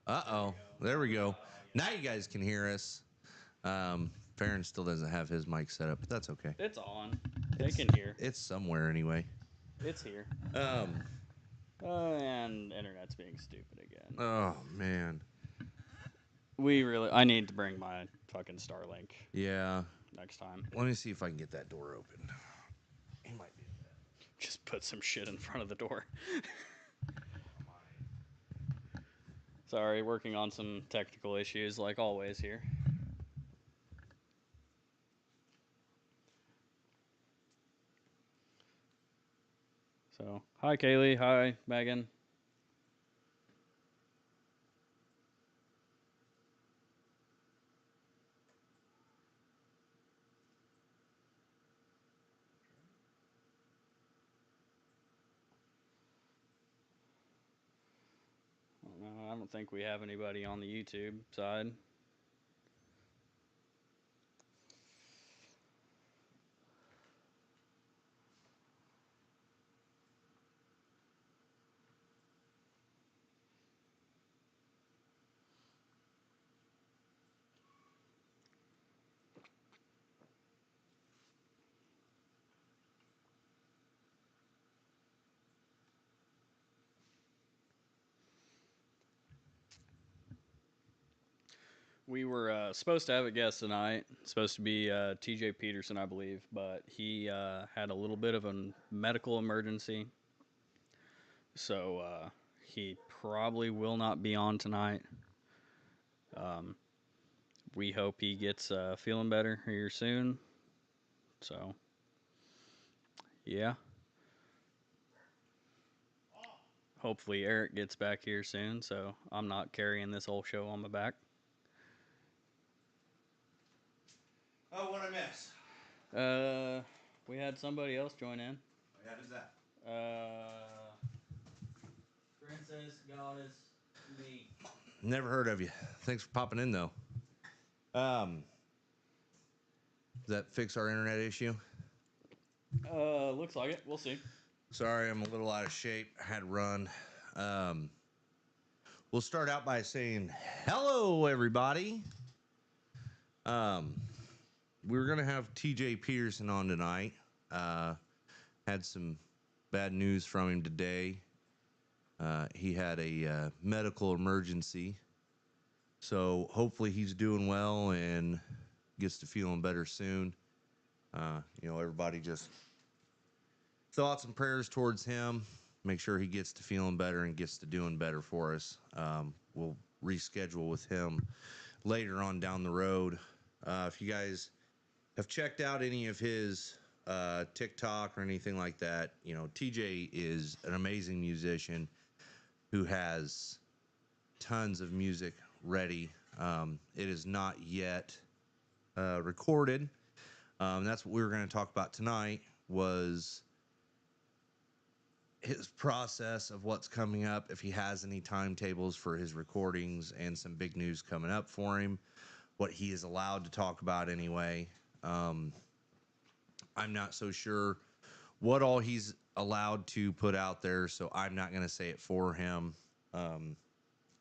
Uh-oh. There we go. Now you guys can hear us. Farron still doesn't have his mic set up, but that's okay. It's on. They It's can hear. it's somewhere anyway. It's here. Um. And internet's being stupid again. Oh man. I need to bring my fucking Starlink Yeah. next time. Let me see if I can get that door open. He might be. Just put some shit in front of the door. Sorry, working on some technical issues like always here. So, hi Kaylee, hi Megan. I don't think we have anybody on the YouTube side. We were supposed to have a guest tonight. Supposed to be TJ Peterson, I believe, but he had a little bit of a medical emergency, so he probably will not be on tonight. Um, we hope he gets feeling better here soon. So, yeah. Hopefully, Eric gets back here soon, so I'm not carrying this whole show on my back. Oh, what I miss? Uh, we had somebody else join in. Yeah, who's that? Princess Goddess Me. Never heard of you. Thanks for popping in though. Does that fix our internet issue? Looks like it. We'll see. Sorry, I'm a little out of shape. I had to run. Um, we'll start out by saying hello, everybody. Um, we were gonna have TJ Peterson on tonight. Had some bad news from him today. He had a medical emergency, so hopefully he's doing well and gets to feeling better soon. Everybody just thoughts and prayers towards him. Make sure he gets to feeling better and gets to doing better for us. We'll reschedule with him later on down the road. If you guys have checked out any of his TikTok or anything like that, TJ is an amazing musician who has tons of music ready. It is not yet recorded. That's what we were going to talk about tonight. Was his process of what's coming up, if he has any timetables for his recordings, and some big news coming up for him, what he is allowed to talk about anyway. I'm not so sure what all he's allowed to put out there, so I'm not going to say it for him. I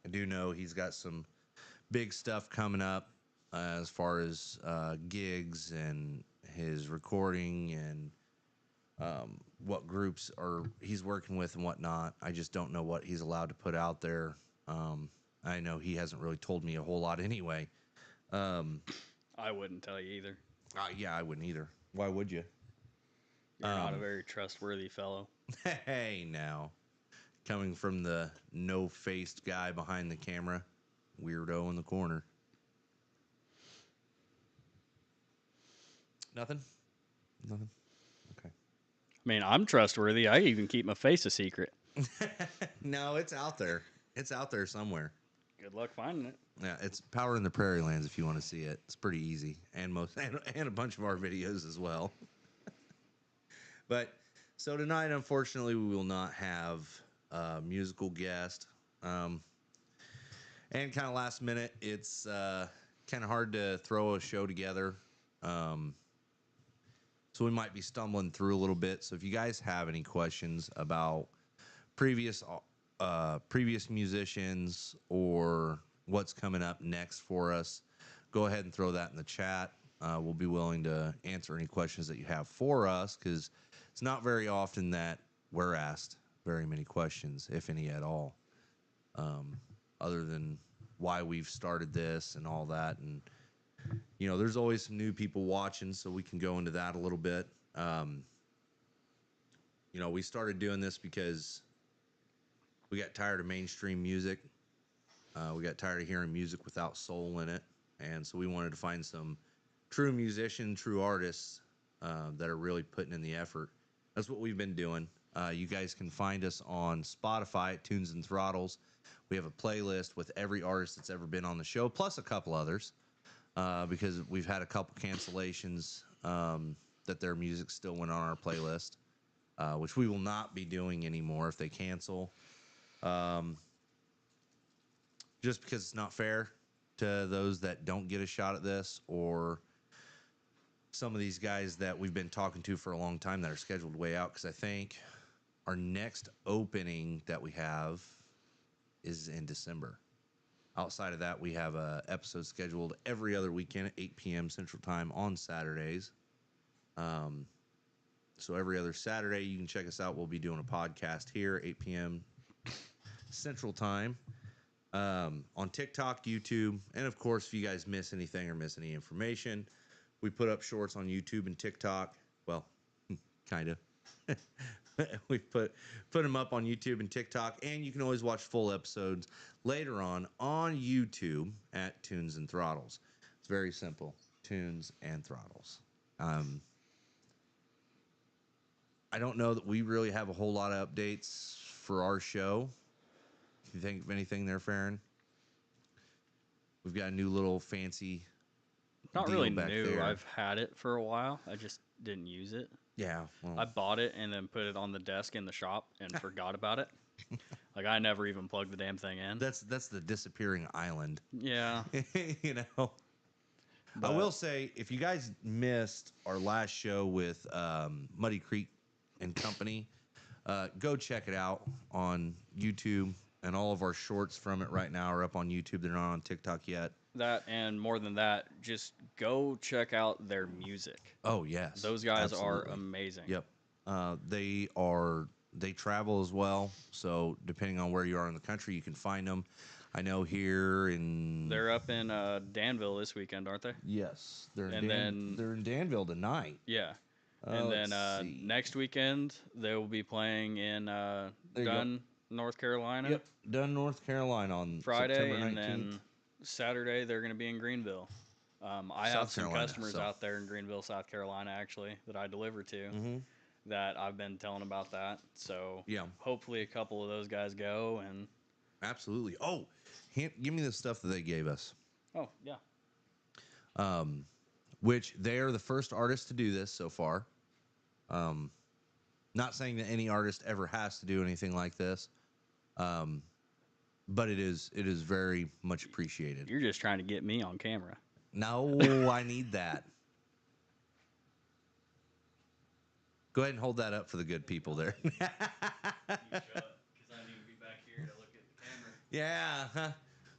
do know he's got some big stuff coming up as far as gigs and his recording and what groups are he's working with and whatnot. I just don't know what he's allowed to put out there. I know he hasn't really told me a whole lot anyway. Um, I wouldn't tell you either. yeah, I wouldn't either. Why would you? You're not a very trustworthy fellow. Hey, now coming from the no-faced guy behind the camera, weirdo in the corner. Nothing. Nothing. Okay. I mean, I'm trustworthy. I even keep my face a secret. No, it's out there. It's out there somewhere. Good luck finding it. Yeah, it's Power in the Prairie Lands if you want to see it. It's pretty easy, and and a bunch of our videos as well. But so tonight, unfortunately, we will not have a musical guest. Um, and kind of last minute, it's kind of hard to throw a show together. Um, so we might be stumbling through a little bit. So if you guys have any questions about previous previous musicians or what's coming up next for us, go ahead and throw that in the chat. We'll be willing to answer any questions that you have for us, because it's not very often that we're asked very many questions, if any at all, other than why we've started this and all that. And, there's always some new people watching, so we can go into that a little bit. We started doing this because we got tired of mainstream music. We got tired of hearing music without soul in it. And so we wanted to find some true musicians, true artists that are really putting in the effort. That's what we've been doing. You guys can find us on Spotify at Tunes and Throttles. We have a playlist with every artist that's ever been on the show, plus a couple others, because we've had a couple cancellations that their music still went on our playlist, which we will not be doing anymore if they cancel. Just because it's not fair to those that don't get a shot at this, or some of these guys that we've been talking to for a long time that are scheduled way out. Because I think our next opening that we have is in December. Outside of that, we have a episode scheduled every other weekend at 8 p.m. Central Time on Saturdays. So every other Saturday, you can check us out. We'll be doing a podcast here, 8 p.m. Central Time. On TikTok, YouTube, and of course, if you guys miss anything or miss any information, we put up shorts on YouTube and TikTok. Well, kind of. We put them up on YouTube and TikTok, and you can always watch full episodes later on YouTube at Tunes and Throttles. It's very simple, Tunes and Throttles. I don't know that we really have a whole lot of updates for our show. If you think of anything there, Farron? We've got a new little fancy Not deal really back new. there. I've had it for a while. I just didn't use it. Yeah. Well, I bought it and then put it on the desk in the shop and forgot about it. Like, I never even plugged the damn thing in. that's the disappearing island. Yeah. I will say, if you guys missed our last show with Muddy Creek and Company, go check it out on YouTube. And all of our shorts from it right now are up on YouTube. They're not on TikTok yet. That, and more than that, just go check out their music. Oh, yes. Those guys Absolutely. are amazing. Yep. They travel as well. So depending on where you are in the country, you can find them. I know here in... They're up in Danville this weekend, aren't they? Yes. They're And then- in Danville tonight. Yeah. And then next weekend, they will be playing in Dunn, North Carolina. Yep. Dunn, North Carolina on Friday, September 19th. and then Saturday they're going to be in Greenville. I have some customers out there in Greenville, South Carolina, actually, that I deliver to, that I've been telling about that. So yeah, hopefully a couple of those guys go. And absolutely. Oh, give me the stuff that they gave us. Oh, yeah. Which they are the first artist to do this so far. Not saying that any artist ever has to do anything like this. But it is very much appreciated. You're just trying to get me on camera. No, I need that. Go ahead and hold that up for the good people there. You should, because I need to be back here to look at the camera. Yeah.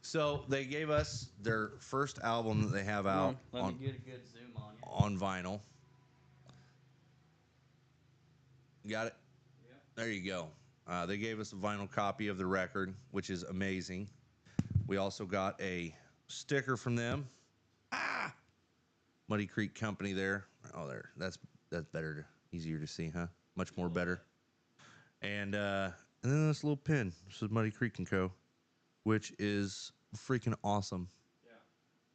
So they gave us their first album that they have out Let me get a good zoom on you. on vinyl. Got it? Yeah. There you go. They gave us a vinyl copy of the record, which is amazing. We also got a sticker from them. Muddy Creek Company there. Oh, there. That's better, easier to see, huh? Much more better. And then this little pin. This is Muddy Creek & Co., which is freaking awesome. Yeah.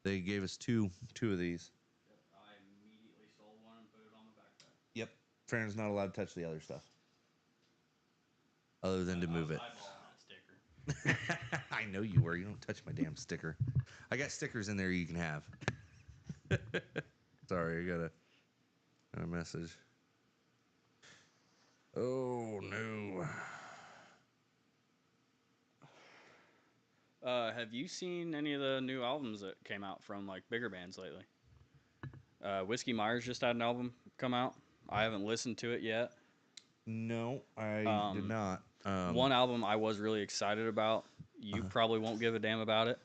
They gave us two of these. Yep. I immediately sold one and put it on the backpack. Yep. Farron's not allowed to touch the other stuff. Other than to move it. Eyeballing that sticker. I know you were. You don't touch my damn sticker. I got stickers in there you can have. Sorry, I got a message. Oh, no. Have you seen any of the new albums that came out from like bigger bands lately? Whiskey Myers just had an album come out. I haven't listened to it yet. No, I did not. One album I was really excited about. You probably won't give a damn about it.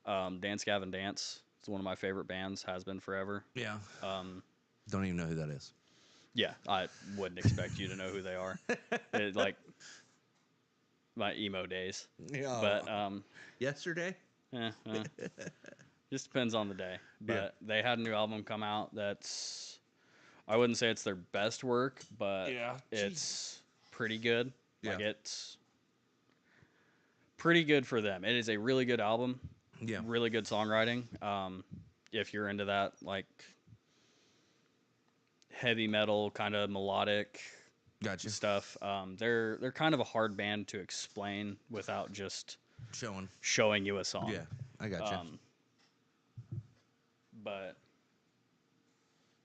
Dance Gavin Dance. It's one of my favorite bands. Has been forever. Yeah. Um, Don't even know who that is. yeah, I wouldn't expect you to know who they are. It, like my emo days. Yeah. But Yesterday? eh, eh, just depends on the day. Yeah. But they had a new album come out that's I wouldn't say it's their best work, but Yeah. it's pretty good. Yeah. Like it's pretty good for them. It is a really good album. Yeah. Really good songwriting. If you're into that like heavy metal kind of melodic Gotcha. stuff, they're kind of a hard band to explain without just Showing. showing you a song. Yeah. I gotcha. But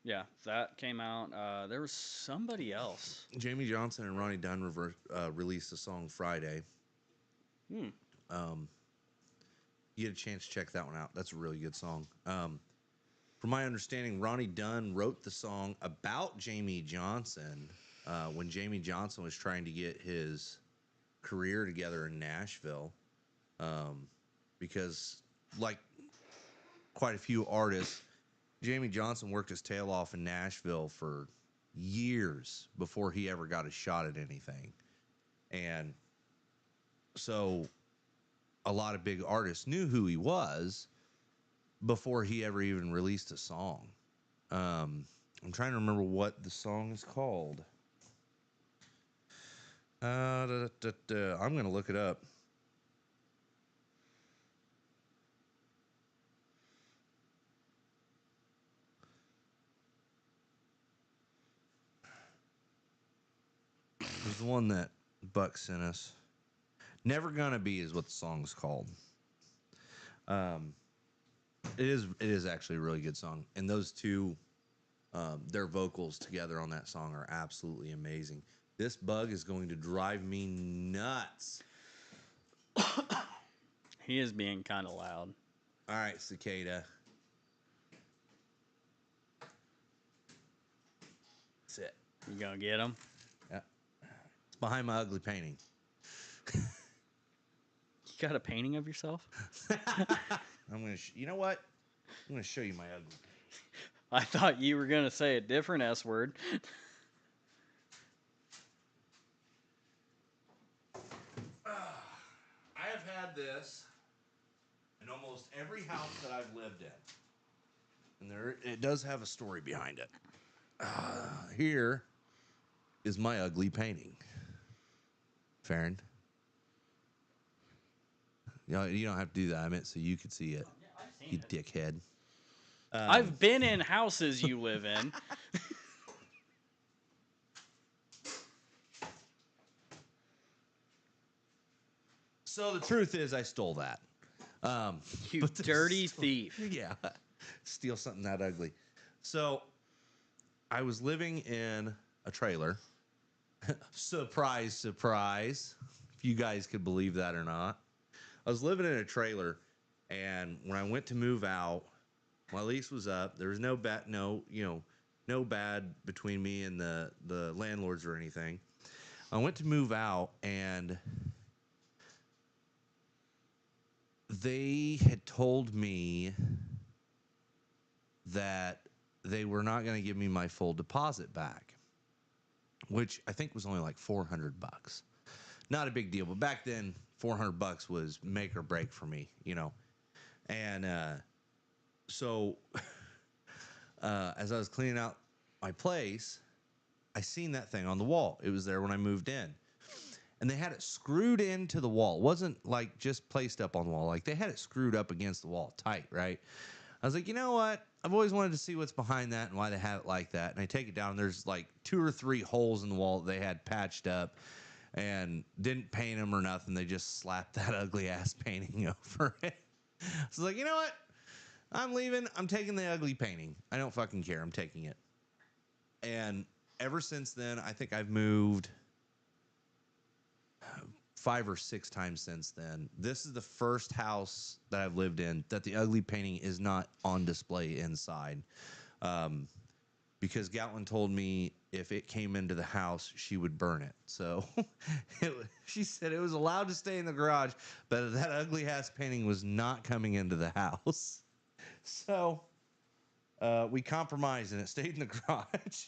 yeah, that came out. There was somebody else. Jamie Johnson and Ronnie Dunn released a song Friday. Hmm. You get a chance to check that one out. That's a really good song. From my understanding, Ronnie Dunn wrote the song about Jamie Johnson when Jamie Johnson was trying to get his career together in Nashville. Because, like quite a few artists, Jamie Johnson worked his tail off in Nashville for years before he ever got a shot at anything. And so a lot of big artists knew who he was before he ever even released a song. I'm trying to remember what the song is called. I'm going to look it up. It was the one that Buck sent us. Never Gonna Be is what the song's called. It is actually a really good song. And those two, their vocals together on that song are absolutely amazing. This bug is going to drive me nuts. He is being kind of loud. All right, cicada. Sit. You gonna get him? Yeah. It's behind my ugly painting. You got a painting of yourself? I'm gonna. You know what? I'm gonna show you my ugly. I thought you were gonna say a different S word. I have had this in almost every house that I've lived in, and it does have a story behind it. Here is my ugly painting, Farron. You don't have to do that. I meant so you could see it. You dickhead. I've been in houses you live in. So the truth is, I stole that. You dirty thief. Yeah, steal something that ugly. So I was living in a trailer. Surprise, surprise. If you guys could believe that or not. I was living in a trailer, and when I went to move out, my lease was up. There was no bad between me and the landlords or anything. I went to move out, and they had told me that they were not going to give me my full deposit back, which I think was only like $400. Not a big deal, but back then $400 was make or break for me, And so as I was cleaning out my place, I seen that thing on the wall. It was there when I moved in. And they had it screwed into the wall. It wasn't like just placed up on the wall. Like they had it screwed up against the wall tight, right? I was like, you know what? I've always wanted to see what's behind that and why they have it like that. And I take it down. And there's like 2 or 3 holes in the wall that they had patched up and didn't paint them or nothing. They just slapped that ugly ass painting over it. So I was like, you know what? I'm leaving. I'm taking the ugly painting. I don't fucking care. I'm taking it. And ever since then, I think I've moved 5 or 6 times since then. This is the first house that I've lived in that the ugly painting is not on display inside. because Gatlin told me if it came into the house, she would burn it. So she said it was allowed to stay in the garage, but that ugly ass painting was not coming into the house. So we compromised and it stayed in the garage.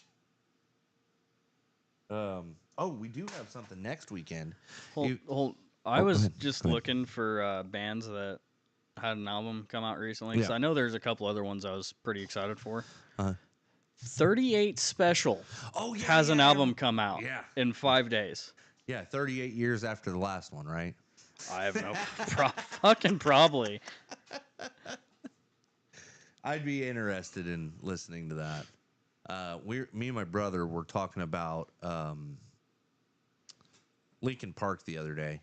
Oh, we do have something next weekend. I Go was ahead. just Go ahead. looking for bands that had an album come out recently. Yeah. Because I know there's a couple other ones I was pretty excited for. Uh, 38 Special oh, yeah. has an yeah, album come out Yeah. in 5 days. Yeah, 38 years after the last one, right? I have no fucking probably. I'd be interested in listening to that. Me and my brother were talking about Linkin Park the other day.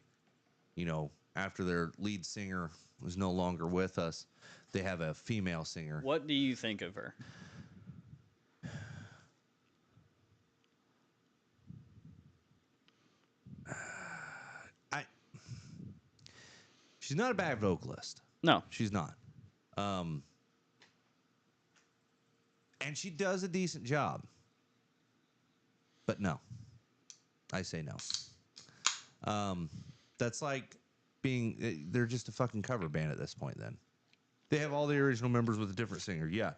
You know, after their lead singer was no longer with us, they have a female singer. What do you think of her? She's not a bad vocalist. No. She's not. And she does a decent job. But no. I say no. That's like they're just a fucking cover band at this point then. They have all the original members with a different singer. Yeah.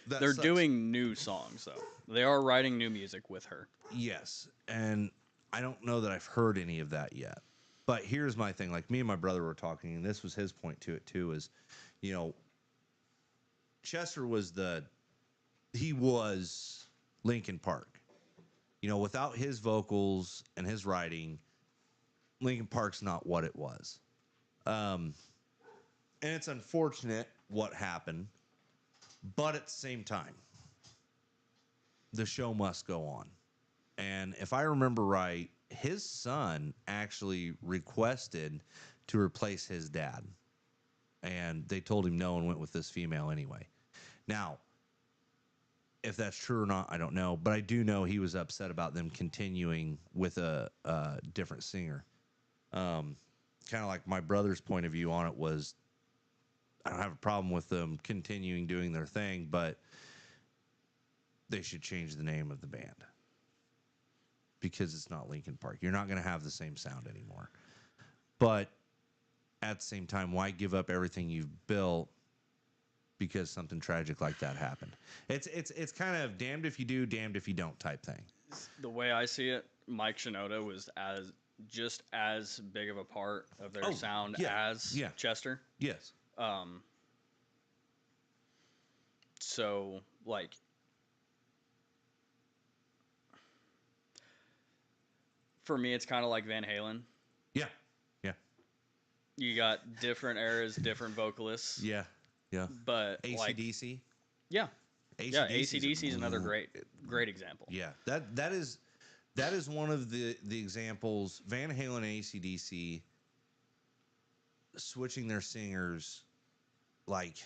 They're doing new songs, though. They are writing new music with her. Yes. And I don't know that I've heard any of that yet. But here's my thing. Like, me and my brother were talking, and this was his point to it, too, is, you know, Chester was Linkin Park. You know, without his vocals and his writing, Linkin Park's not what it was. And it's unfortunate what happened, but at the same time, the show must go on. And if I remember right, his son actually requested to replace his dad. And they told him no and went with this female anyway. Now, if that's true or not, I don't know. But I do know he was upset about them continuing with a different singer. Kind of like my brother's point of view on it was, I don't have a problem with them continuing doing their thing, but they should change the name of the band. Because it's not Linkin Park. You're not going to have the same sound anymore. But at the same time, why give up everything you've built because something tragic like that happened? It's kind of damned if you do, damned if you don't type thing. The way I see it, Mike Shinoda was just as big of a part of their sound as Chester. Yes. So, like, for me, it's kind of like Van Halen. Yeah. Yeah. You got different eras, different vocalists. Yeah. Yeah. But AC/DC. Yeah. Yeah, AC/DC AC/DC is another great example. Yeah. That is one of the examples. Van Halen and AC/DC switching their singers, like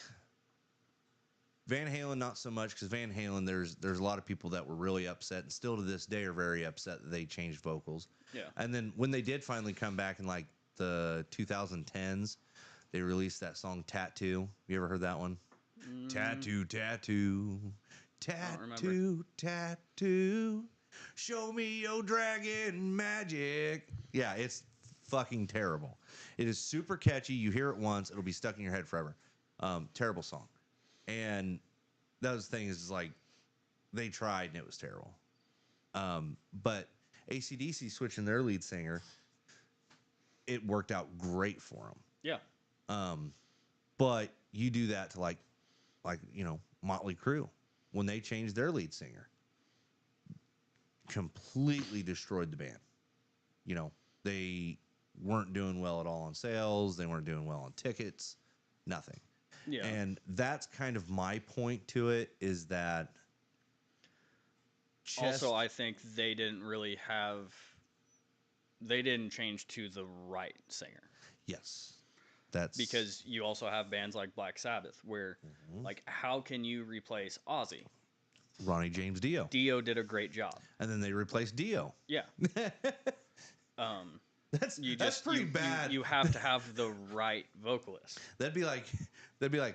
Van Halen, not so much, because Van Halen, there's a lot of people that were really upset and still to this day are very upset that they changed vocals. Yeah. And then when they did finally come back in like the 2010s, they released that song Tattoo. You ever heard that one? Tattoo, tattoo, tattoo, tattoo. Show me your dragon magic. Yeah, it's fucking terrible. It is super catchy. You hear it once, it'll be stuck in your head forever. Terrible song. And that was the thing is like they tried and it was terrible. But AC/DC switching their lead singer, it worked out great for them. Yeah. But you do that to like you know, Motley Crue when they changed their lead singer, completely destroyed the band. You know, they weren't doing well at all on sales. They weren't doing well on tickets. Nothing. Yeah. And that's kind of my point to it is that. Also, I think they didn't change to the right singer. Yes. Because you also have bands like Black Sabbath where, like, how can you replace Ozzy? Ronnie James Dio. Dio did a great job. And then they replaced Dio. Yeah. That's pretty bad. You have to have the right vocalist. That'd be like,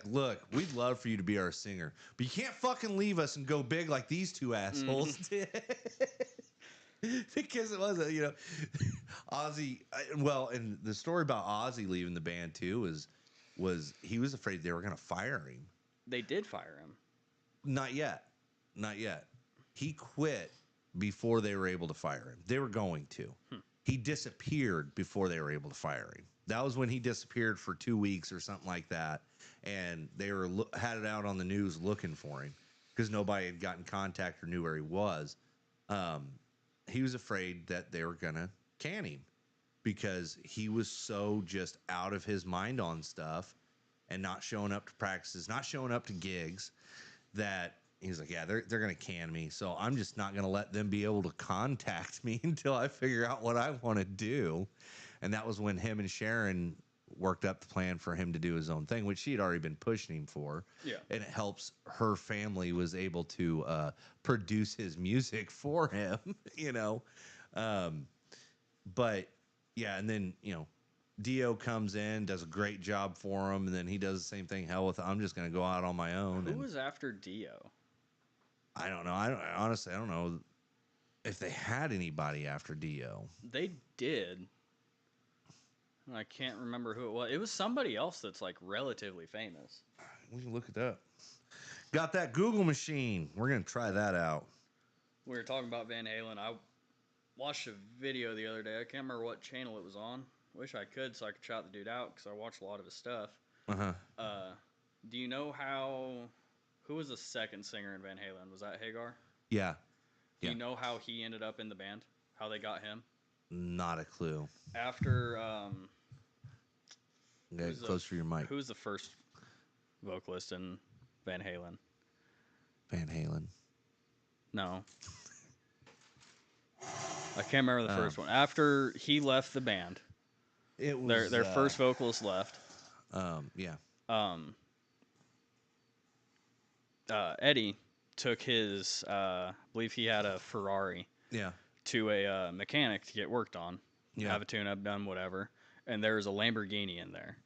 look, we'd love for you to be our singer, but you can't fucking leave us and go big like these two assholes did. Because it was, Ozzy. Well, and the story about Ozzy leaving the band too was he was afraid they were going to fire him. They did fire him. Not yet. He quit before they were able to fire him. They were going to. He disappeared before they were able to fire him. That was when he disappeared for 2 weeks or something like that, and they had it out on the news looking for him because nobody had gotten contact or knew where he was. He was afraid that they were gonna can him because he was so just out of his mind on stuff and not showing up to practices, not showing up to gigs, that he's like, yeah, they're gonna can me, so I'm just not gonna let them be able to contact me until I figure out what I want to do. And that was when him and Sharon worked up the plan for him to do his own thing, which she had already been pushing him for. Yeah. And it helps her family was able to produce his music for him, But yeah, and then, Dio comes in, does a great job for him, and then he does the same thing. Hell with it, I'm just going to go out on my own. Who was after Dio? I don't know. Honestly, I don't know if they had anybody after Dio. They did. I can't remember who it was. It was somebody else that's like relatively famous. We can look it up. Got that Google machine. We're going to try that out. We were talking about Van Halen. I watched a video the other day. I can't remember what channel it was on. Wish I could so I could shout the dude out because I watched a lot of his stuff. Uh-huh. Do you know who was the second singer in Van Halen? Was that Hagar? Yeah. Do you know how he ended up in the band? How they got him? Not a clue. After Get closer to your mic. Who's the first vocalist in Van Halen? Van Halen. No. I can't remember the first one. After he left the band, it was their first vocalist left. Yeah. Eddie took his, I believe he had a Ferrari. Yeah. To a mechanic to get worked on. Yeah. Have a tune-up done, whatever. And there was a Lamborghini in there.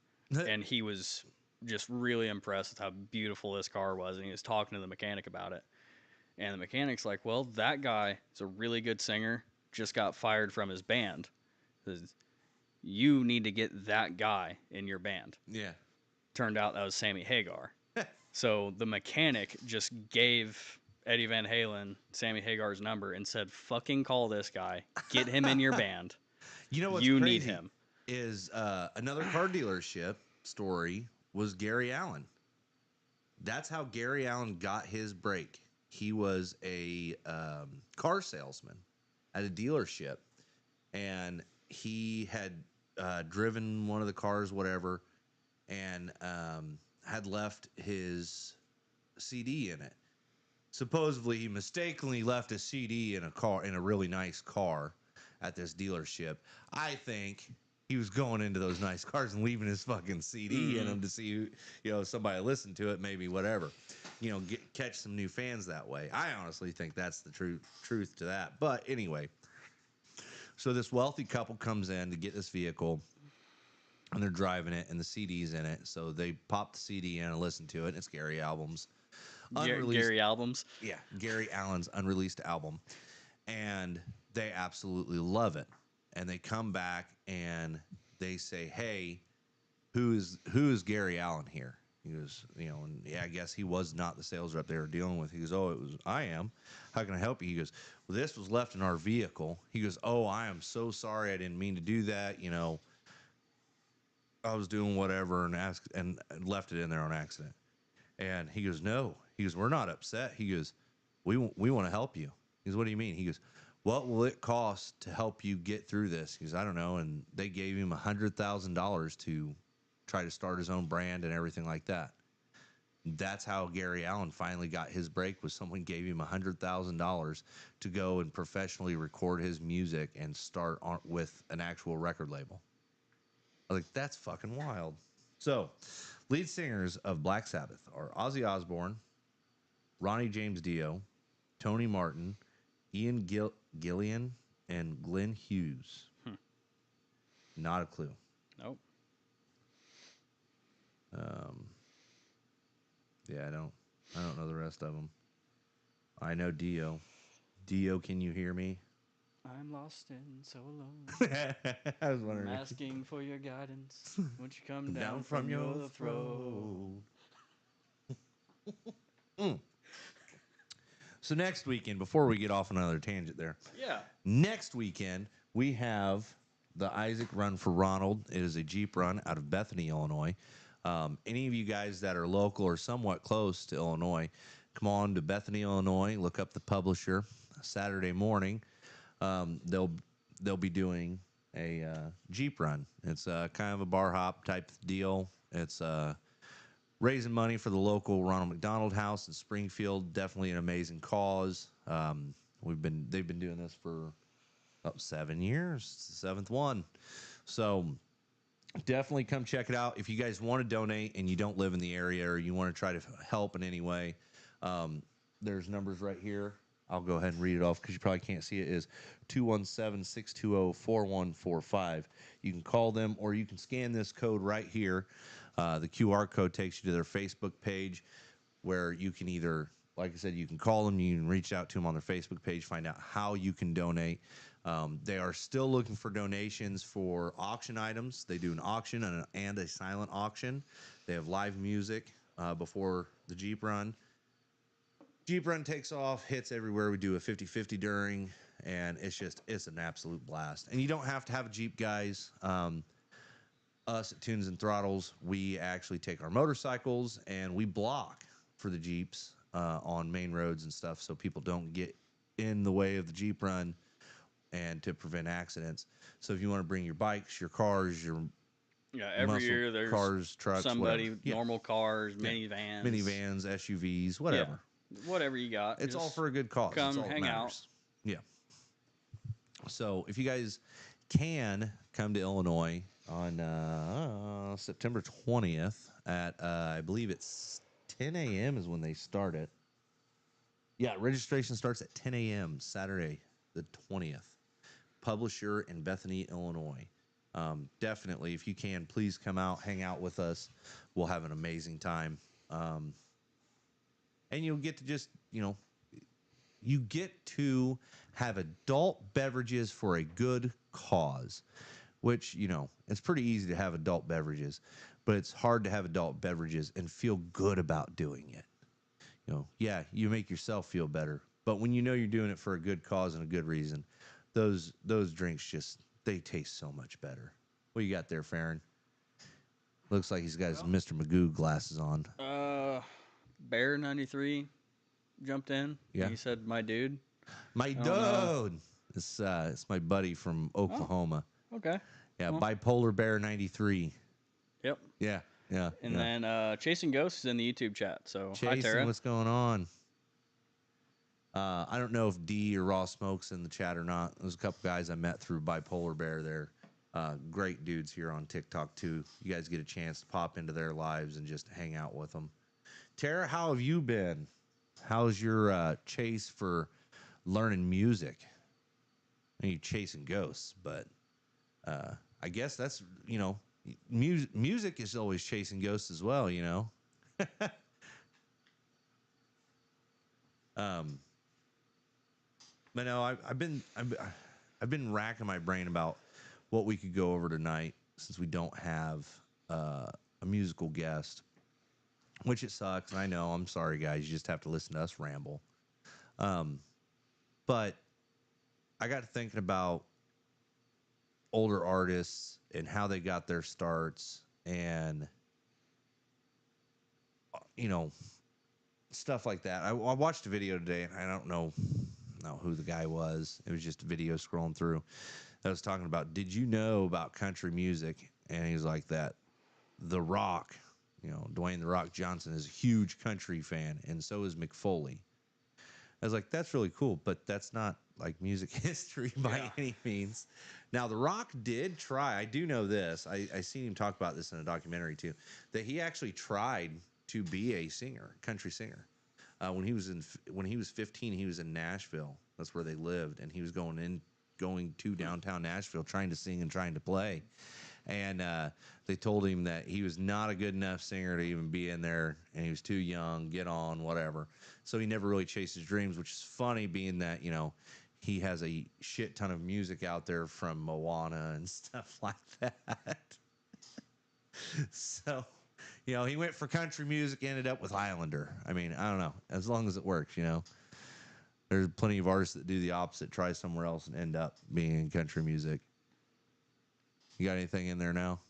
And he was just really impressed with how beautiful this car was, and he was talking to the mechanic about it. And the mechanic's like, well, that guy is a really good singer, just got fired from his band. You need to get that guy in your band. Yeah. Turned out that was Sammy Hagar. So the mechanic just gave Eddie Van Halen Sammy Hagar's number and said, fucking call this guy. Get him in your band. You know what's you crazy need him. Is another car dealership story was Gary Allen. That's how Gary Allen got his break. He was a car salesman at a dealership, and he had driven one of the cars, whatever, and had left his CD in it. Supposedly, he mistakenly left a CD in a really nice car at this dealership. I think he was going into those nice cars and leaving his fucking CD in them to see, somebody listen to it, maybe whatever. Catch some new fans that way. I honestly think that's the truth to that. But anyway, so this wealthy couple comes in to get this vehicle, and they're driving it, and the CD's in it. So they pop the CD in and listen to it, and it's Gary Albums. Gary Albums? Yeah, Gary Allen's unreleased album. And they absolutely love it. And they come back and they say, hey, who is Gary Allen here? He goes, and yeah, I guess he was not the sales rep they were dealing with. He goes, oh, I am. How can I help you? He goes, well, this was left in our vehicle. He goes, oh, I am so sorry. I didn't mean to do that. I was doing whatever and left it in there on accident. And he goes, no. He goes, we're not upset. He goes, we want to help you. He goes, what do you mean? He goes, what will it cost to help you get through this? He goes, I don't know. And they gave him $100,000 to try to start his own brand and everything like that. That's how Gary Allen finally got his break, was someone gave him $100,000 to go and professionally record his music and start with an actual record label. I was like, that's fucking wild. So, lead singers of Black Sabbath are Ozzy Osbourne, Ronnie James Dio, Tony Martin, Ian Gillian, and Glenn Hughes. Not a clue. Nope. Um, yeah, I don't know the rest of them. I know Dio. Dio, can you hear me? I'm lost and so alone. I was I'm wondering. asking for your guidance. Won't you come Down down from from your your throne? throne. Mm. So next weekend, before we get off on another tangent there, Yeah. next weekend we have the Isaac Run for Ronald. It is a Jeep run out of Bethany, Illinois. Any of you guys that are local or somewhat close to Illinois, come on to Bethany, Illinois. Look up the publisher. Saturday morning, they'll be doing a Jeep run. It's kind of a bar hop type deal. It's raising money for the local Ronald McDonald House in Springfield. Definitely an amazing cause. They've been doing this for about 7 years. It's the seventh one. So definitely come check it out. If you guys want to donate and you don't live in the area or you want to try to help in any way, there's numbers right here. I'll go ahead and read it off because you probably can't see it. Is 217-620-4145. You can call them or you can scan this code right here. The QR code takes you to their Facebook page where you can either, like I said, you can call them, you can reach out to them on their Facebook page, find out how you can donate. They are still looking for donations for auction items. They do an auction and a silent auction. They have live music before the Jeep run. Jeep run takes off, hits everywhere. We do a 50-50 during, and it's an absolute blast. And you don't have to have a Jeep, guys. Us at Tunes and Throttles, we actually take our motorcycles and we block for the Jeeps on main roads and stuff so people don't get in the way of the Jeep run and to prevent accidents. So if you want to bring your bikes, your cars, your Yeah. Every muscle year there's cars, trucks, whatever. somebody, Yeah. normal cars, Yeah. minivans. Minivans, SUVs, Yeah. whatever. Whatever you got. It's all just for a good cause. It's come all that hang out. matters. Yeah. So if you guys can come to Illinois on September 20th at, I believe it's 10 a.m. is when they start it. Yeah, registration starts at 10 a.m. Saturday, the 20th. Publisher in Bethany, Illinois. Definitely, if you can, please come out, hang out with us. We'll have an amazing time. And you'll get to just, you get to have adult beverages for a good cause, which, it's pretty easy to have adult beverages, but it's hard to have adult beverages and feel good about doing it. Yeah, you make yourself feel better, but when you know you're doing it for a good cause and a good reason, those drinks they taste so much better. What you got there, Farron? Looks like he's got his Mr. Magoo glasses on. Bear 93 jumped in. Yeah. He said, "My dude." My dude. It's my buddy from Oklahoma. Oh, okay. Yeah, Well. Bipolar Bear 93. Yep. Yeah. And then Chasing Ghosts is in the YouTube chat. So hi, Jason, Tara. what's going on? I don't know if D or Raw Smoke's in the chat or not. There's a couple guys I met through Bipolar Bear there. Great dudes here on TikTok too. You guys get a chance to pop into their lives and just hang out with them. Tara, how have you been? How's your chase for learning music? I mean, you're chasing ghosts, but I guess that's, music is always chasing ghosts as well, But no, I've been racking my brain about what we could go over tonight since we don't have a musical guest, which it sucks. And I know, I'm sorry, guys. You just have to listen to us ramble. But I got to thinking about older artists and how they got their starts and, stuff like that. I watched a video today, and I don't know who the guy was. It was just a video scrolling through. I was talking about, did you know about country music? And he's like that. The Rock, Dwayne The Rock Johnson is a huge country fan, and so is Mick Foley. I was like, that's really cool, but that's not like music history by any means. Now, The Rock did try. I do know this. I seen him talk about this in a documentary too, that he actually tried to be a singer, country singer. When he was 15, he was in Nashville. That's where they lived, and he was going in going to downtown Nashville, trying to sing and trying to play. And they told him that he was not a good enough singer to even be in there, and he was too young, get on, whatever. So he never really chased his dreams, which is funny, being that, he has a shit ton of music out there from Moana and stuff like that. So, he went for country music, ended up with Highlander. I mean, I don't know. As long as it works, There's plenty of artists that do the opposite, try somewhere else, and end up being in country music. You got anything in there now?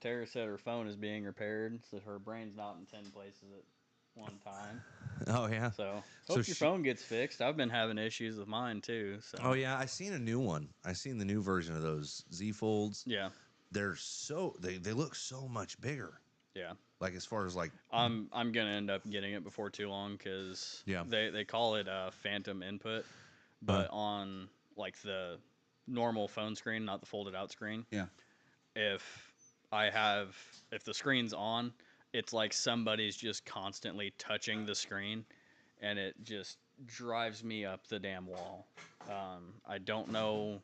Tara said her phone is being repaired, so her brain's not in 10 places at one time. Oh, yeah. So hope your phone gets fixed. I've been having issues with mine too. So. Oh, yeah. I seen a new one. I seen the new version of those Z Folds. Yeah. They're they look so much bigger. Yeah. Like, as far as like, I'm gonna end up getting it before too long, because they call it phantom input, but on like the normal phone screen, not the folded out screen. Yeah. If the screen's on, it's like somebody's just constantly touching the screen, and it just drives me up the damn wall. I don't know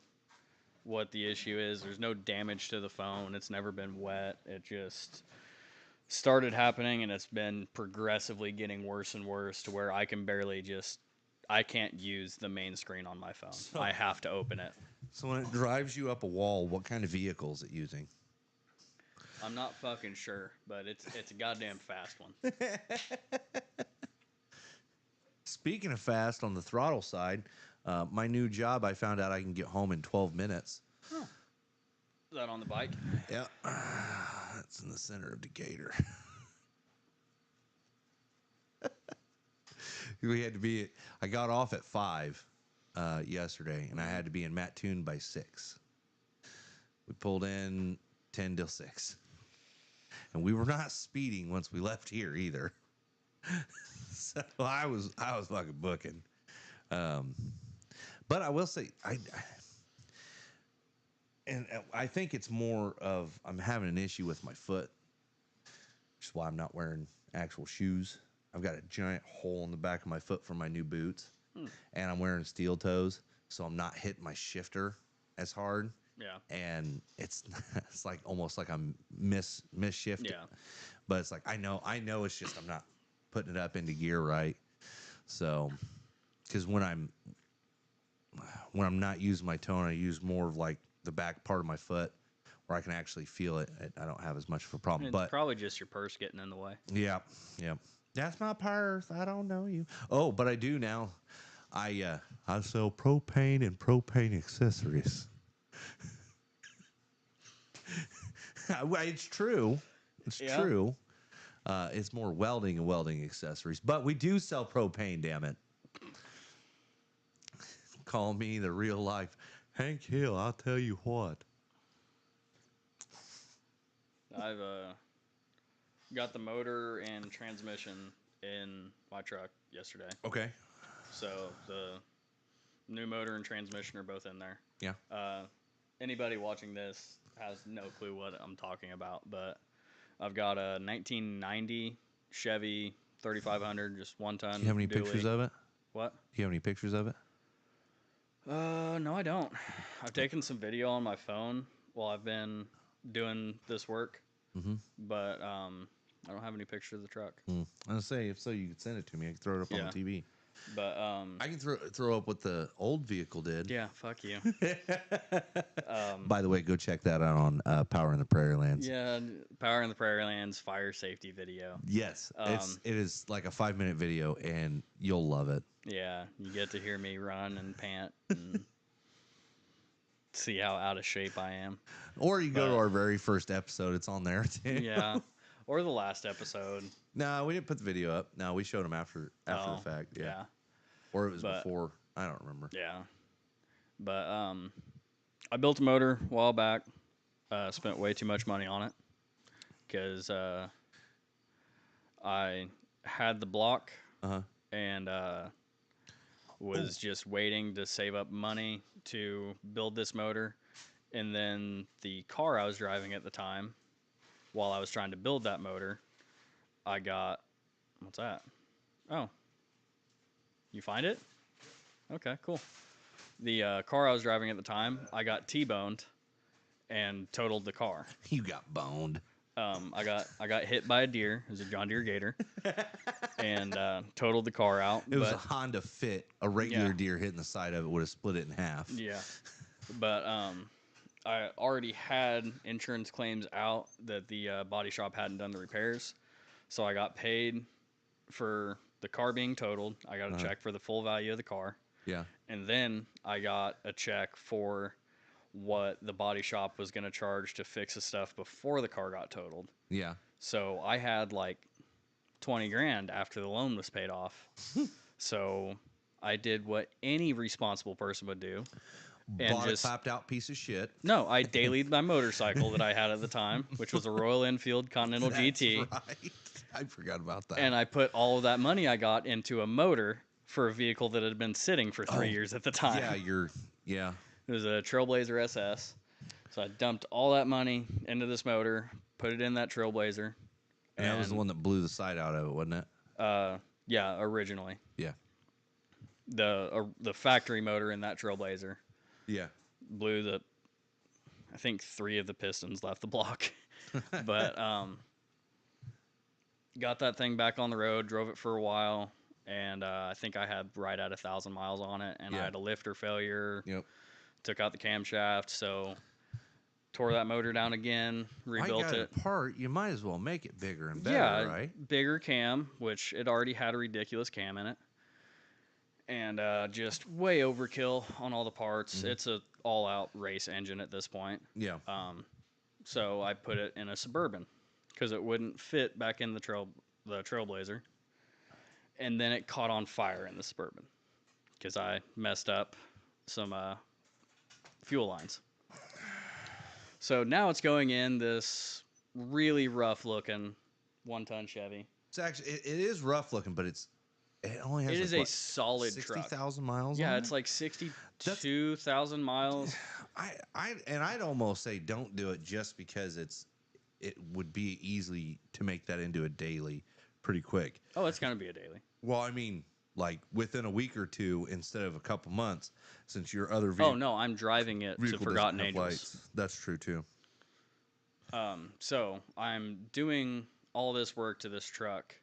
what the issue is. There's no damage to the phone. It's never been wet. It just started happening, and it's been progressively getting worse and worse to where I can't use the main screen on my phone. So, I have to open it. So when it drives you up a wall, what kind of vehicle is it using? I'm not fucking sure, but it's a goddamn fast one. Speaking of fast, on the throttle side, my new job, I found out I can get home in 12 minutes. Oh. Is that on the bike? Yeah. That's in the center of Decatur. I got off at 5 yesterday, and I had to be in Mattoon by 6. We pulled in 10 till 6. And we were not speeding once we left here either. So I was fucking booking. But I will say, I think it's more of I'm having an issue with my foot, which is why I'm not wearing actual shoes. I've got a giant hole in the back of my foot from my new boots, and I'm wearing steel toes, so I'm not hitting my shifter as hard. Yeah. And it's like almost like I'm misshifting. Yeah. But it's like I know it's just I'm not putting it up into gear right. So, because when I'm not using my tone, I use more of like the back part of my foot where I can actually feel it. I don't have as much of a problem. It's probably just your purse getting in the way. Yeah. That's my purse. I don't know you. Oh, but I do now. I sell propane and propane accessories. It's true. It's true. It's more welding and welding accessories. But we do sell propane, damn it. Call me the real life Hank Hill, I'll tell you what. I've got the motor and transmission in my truck yesterday. Okay. So the new motor and transmission are both in there. Yeah. Anybody watching this has no clue what I'm talking about, but I've got a 1990 Chevy 3500, just 1 ton. Do you have any pictures of it? What? Do you have any pictures of it? No, I don't. I've taken some video on my phone while I've been doing this work, but I don't have any pictures of the truck. I was gonna say, if so, you could send it to me. I could throw it up on the TV. But I can throw up what the old vehicle did. Yeah, fuck you. By the way, go check that out on Power in the Prairie Lands. Yeah, Power in the Prairie Lands fire safety video. Yes, it is like a 5-minute video, and you'll love it. Yeah, you get to hear me run and pant and see how out of shape I am. Or you go to our very first episode; it's on there too. Yeah, or the last episode. No, we didn't put the video up. No, we showed them after the fact. Yeah. Or it was before. I don't remember. Yeah. But I built a motor a while back. Spent way too much money on it because I had the block and was just waiting to save up money to build this motor. And then the car I was driving at the time, while I was trying to build that motor, I got... What's that? Oh. You find it? Okay, cool. The car I was driving at the time, I got T-boned and totaled the car. You got boned. I got hit by a deer. It was a John Deere Gator, and totaled the car out. It was a But Honda Fit. A regular yeah, deer hitting the side of it would have split it in half. yeah. But I already had insurance claims out that the body shop hadn't done the repairs, so I got paid for the car being totaled. I got a check for the full value of the car, Yeah. and then I got a check for what the body shop was going to charge to fix the stuff before the car got totaled. Yeah. So I had like 20 grand after the loan was paid off. So I did what any responsible person would do. And Bought just a clapped out piece of shit. no, I dailied my motorcycle that I had at the time, which was a Royal Enfield Continental GT. Right. I forgot about that. And I put all of that money I got into a motor for a vehicle that had been sitting for 3 years at the time. Yeah. It was a Trailblazer SS. So I dumped all that money into this motor, put it in that Trailblazer. And that was the one that blew the side out of it, wasn't it? Yeah, originally. Yeah. The factory motor in that Trailblazer Yeah. blew I think 3 of the pistons left the block. But got that thing back on the road, drove it for a while, and I think I had right at 1,000 miles on it, and I had a lifter failure. Yep. Took out the camshaft, so tore that motor down again, rebuilt I got it. Apart, you might as well make it bigger and better, Yeah, right? bigger cam, which it already had a ridiculous cam in it, and just way overkill on all the parts. It's a all-out race engine at this point. Yeah. So I put it in a Suburban because it wouldn't fit back in the Trailblazer, and then it caught on fire in the Suburban because I messed up some fuel lines. So now it's going in this really rough looking 1-ton Chevy. It's actually it is rough looking, but it only has It is a solid truck. 60,000 miles. Yeah, on it's it? like 62,000 miles. I'd almost say don't do it just because it would be easy to make that into a daily pretty quick. Oh, it's gonna be a daily. Well, I mean, like within a week or two instead of a couple months, since your other vehicle. Oh no, I'm driving it to Forgotten Angels. Lights. That's true too. So I'm doing all this work to this truck,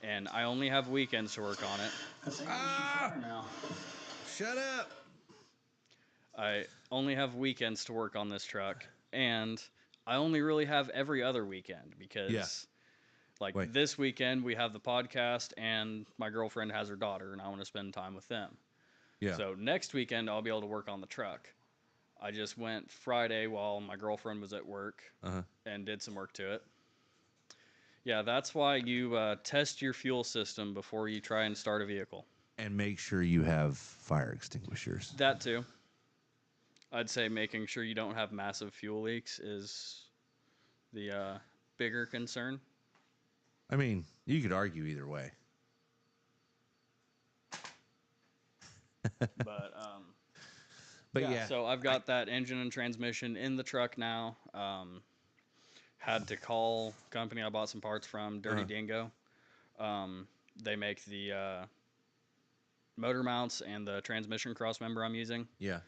and I only have weekends to work on it. Ah! Shut up. I only have weekends to work on this truck, and I only really have every other weekend because, this weekend we have the podcast, and my girlfriend has her daughter, and I want to spend time with them. Yeah. So next weekend I'll be able to work on the truck. I just went Friday while my girlfriend was at work and did some work to it. Yeah, that's why you test your fuel system before you try and start a vehicle. And make sure you have fire extinguishers. That too. I'd say making sure you don't have massive fuel leaks is the bigger concern. I mean, you could argue either way. But yeah. So I've got that engine and transmission in the truck now. Had to call company I bought some parts from, Dirty Dingo. They make the motor mounts and the transmission cross member I'm using. Yeah.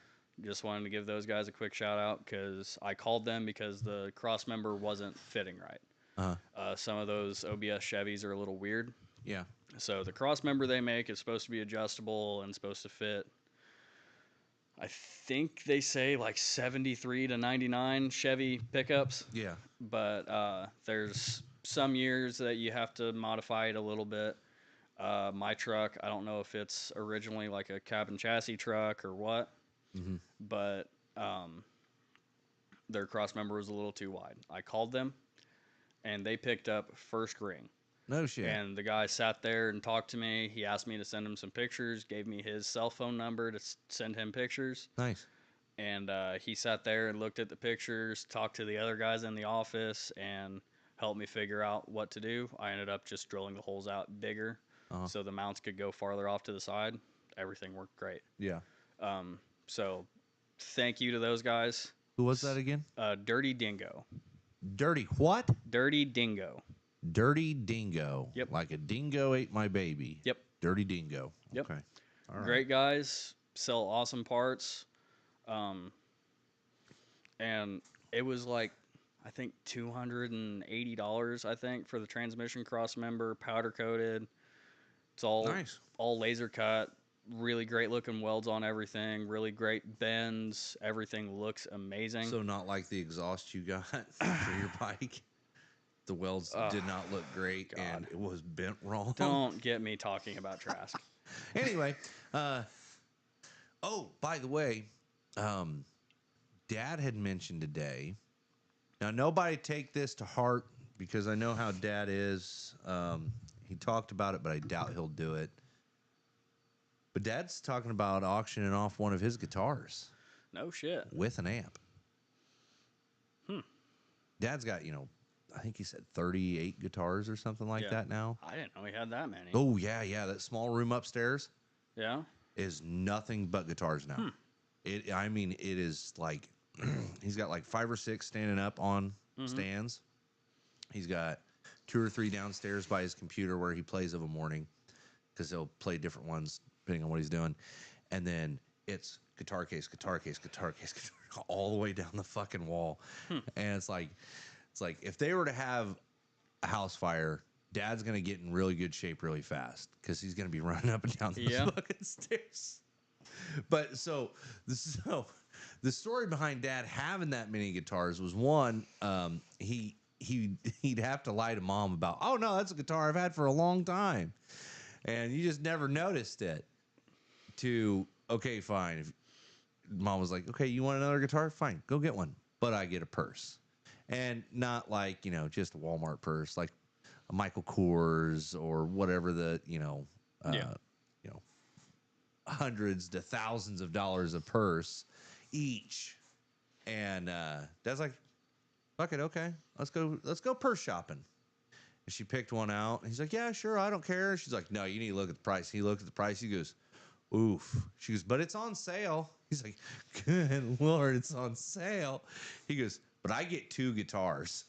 Just wanted to give those guys a quick shout out because I called them because the cross member wasn't fitting right. Some of those OBS Chevys are a little weird. Yeah. So the cross member they make is supposed to be adjustable and supposed to fit. I think they say like 73 to 99 Chevy pickups. Yeah. But there's some years that you have to modify it a little bit. My truck, I don't know if it's originally like a cab and chassis truck or what, but their cross member was a little too wide. I called them, and they picked up first ring. No shit. And the guy sat there and talked to me. He asked me to send him some pictures, gave me his cell phone number to send him pictures. Nice. And he sat there and looked at the pictures, talked to the other guys in the office, and helped me figure out what to do. I ended up just drilling the holes out bigger so the mounts could go farther off to the side. Everything worked great. Yeah. So thank you to those guys. Who was that again? Dirty Dingo. Dirty what? Dirty Dingo. Dirty Dingo. Yep. Like a dingo ate my baby. Yep. Dirty Dingo. Yep. Okay. All right. Great guys, sell awesome parts. Um, and it was like I think $280, I think, for the transmission cross member, powder coated. It's Nice. all laser cut, really great looking welds on everything, really great bends. Everything looks amazing. So not like the exhaust you got for your bike. The welds Oh did not look great, and God. it was bent wrong. Don't get me talking about Trask. Anyway, oh, by the way, um, Dad had mentioned today. Now, nobody take this to heart because I know how Dad is. He talked about it, but I doubt he'll do it. But Dad's talking about auctioning off one of his guitars No shit. with an amp. Hmm. Dad's got, I think he said 38 guitars or something like Yeah. that now. I didn't know he had that many. Oh, yeah. That small room upstairs Yeah. is nothing but guitars now. It is like he's got like 5 or 6 standing up on stands. He's got 2 or 3 downstairs by his computer where he plays of a morning because he'll play different ones depending on what he's doing. And then it's guitar case, guitar all the way down the fucking wall. And it's like if they were to have a house fire, Dad's gonna get in really good shape really fast because he's gonna be running up and down those fucking stairs. But so the story behind Dad having that many guitars was one, he'd have to lie to Mom about, oh no, that's a guitar I've had for a long time, and you just never noticed it. To okay, fine. If Mom was like, okay, you want another guitar? Fine, go get one, but I get a purse, and not like just a Walmart purse, like a Michael Kors or whatever the you know hundreds to thousands of dollars a purse each. And Dad's like, fuck it, okay, let's go purse shopping. And she picked one out. And he's like, yeah, sure, I don't care. She's like, no, you need to look at the price. He looked at the price. He goes, oof. She goes, but it's on sale. He's like, good Lord, it's on sale. He goes, but I get 2 guitars.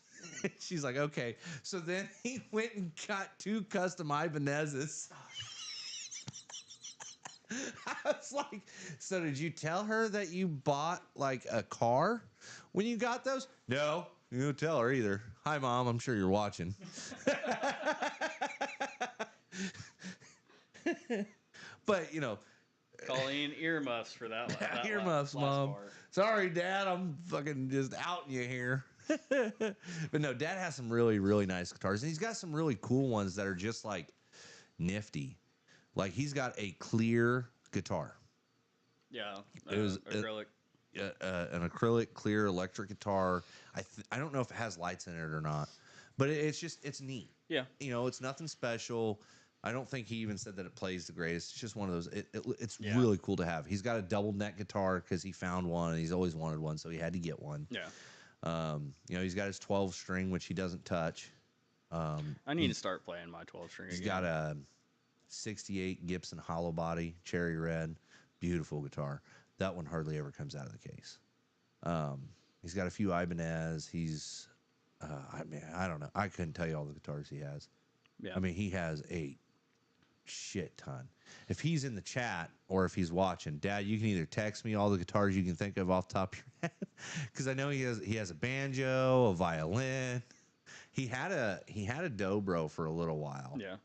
She's like, okay. So then he went and got 2 custom Ibanez's. I was like, so did you tell her that you bought like a car when you got those? No, you don't tell her either. Hi, Mom. I'm sure you're watching. But Colleen, earmuffs for that. earmuffs, Mom. Part. Sorry, Dad. I'm fucking just outing you here. But no, Dad has some really, really nice guitars, and he's got some really cool ones that are just like nifty. Like he's got a clear guitar. Yeah, It was acrylic. An acrylic clear electric guitar. I don't know if it has lights in it or not, but it's neat. Yeah, It's nothing special. I don't think he even said that it plays the greatest. It's just one of those. It's really cool to have. He's got a double neck guitar because he found one and he's always wanted one, so he had to get one. Yeah. He's got his 12 string, which he doesn't touch. I need to start playing my 12 string. He's got a 68 Gibson hollow body, cherry red, beautiful guitar. That one hardly ever comes out of the case. He's got a few Ibanez. He's, I don't know. I couldn't tell you all the guitars he has. Yeah. I mean, he has a shit ton. If he's in the chat or if he's watching, Dad, you can either text me all the guitars you can think of off the top of your head, because I know he has a banjo, a violin. He had a dobro for a little while. Yeah.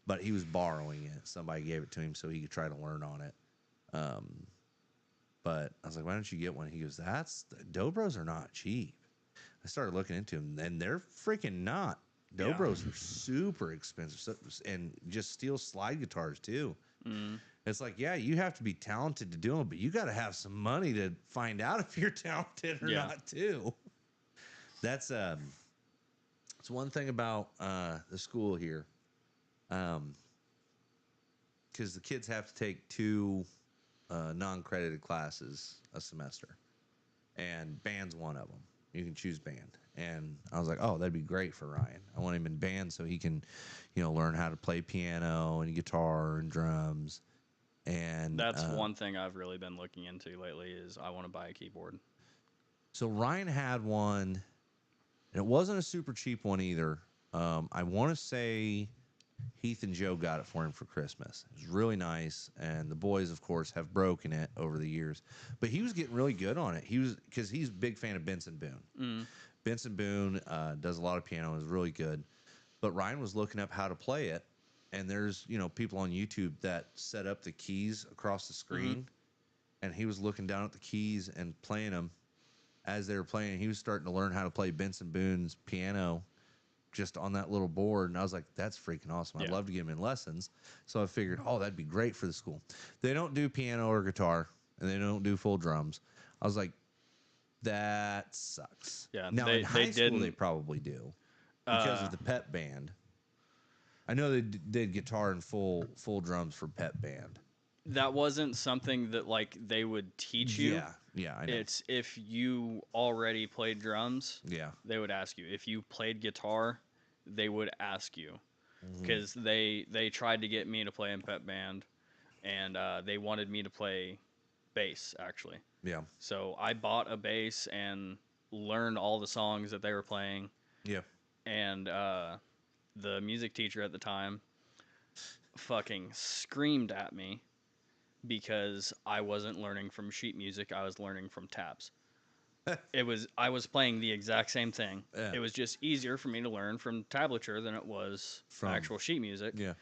But he was borrowing it. Somebody gave it to him so he could try to learn on it. But I was like, why don't you get one? He goes, Dobros are not cheap. I started looking into them, and they're freaking not. Dobros are super expensive, and just steel slide guitars too. It's like, yeah, you have to be talented to do them, but you got to have some money to find out if you're talented or not too. That's it's one thing about the school here. Because the kids have to take 2 non-credited classes a semester, and band's one of them. You can choose band, and I was like, oh, that'd be great for Ryan. I want him in band so he can, learn how to play piano and guitar and drums. And that's one thing I've really been looking into lately is I want to buy a keyboard. So Ryan had one, and it wasn't a super cheap one either. I want to say Heath and Joe got it for him for Christmas. It was really nice, and the boys, of course, have broken it over the years. But he was getting really good on it. Because he's a big fan of Benson Boone. Mm. Benson Boone does a lot of piano, is really good. But Ryan was looking up how to play it, and there's people on YouTube that set up the keys across the screen, and he was looking down at the keys and playing them as they were playing. He was starting to learn how to play Benson Boone's piano just on that little board, and I was like, that's freaking awesome. I'd love to get him in lessons. So I figured, that'd be great for the school. They don't do piano or guitar, and they don't do full drums. I was like, that sucks. Yeah, Now in high school they probably do because of the pep band. I know they did guitar and full drums for pep band. That wasn't something that like they would teach you. Yeah, I know. It's if you already played drums. Yeah, they would ask you. If you played guitar, they would ask you, because they tried to get me to play in pep band, and they wanted me to play bass actually. Yeah. So I bought a bass and learned all the songs that they were playing. Yeah. And the music teacher at the time fucking screamed at me because I wasn't learning from sheet music. I was learning from tabs. I was playing the exact same thing. Yeah. It was just easier for me to learn from tablature than it was from actual sheet music. Yeah.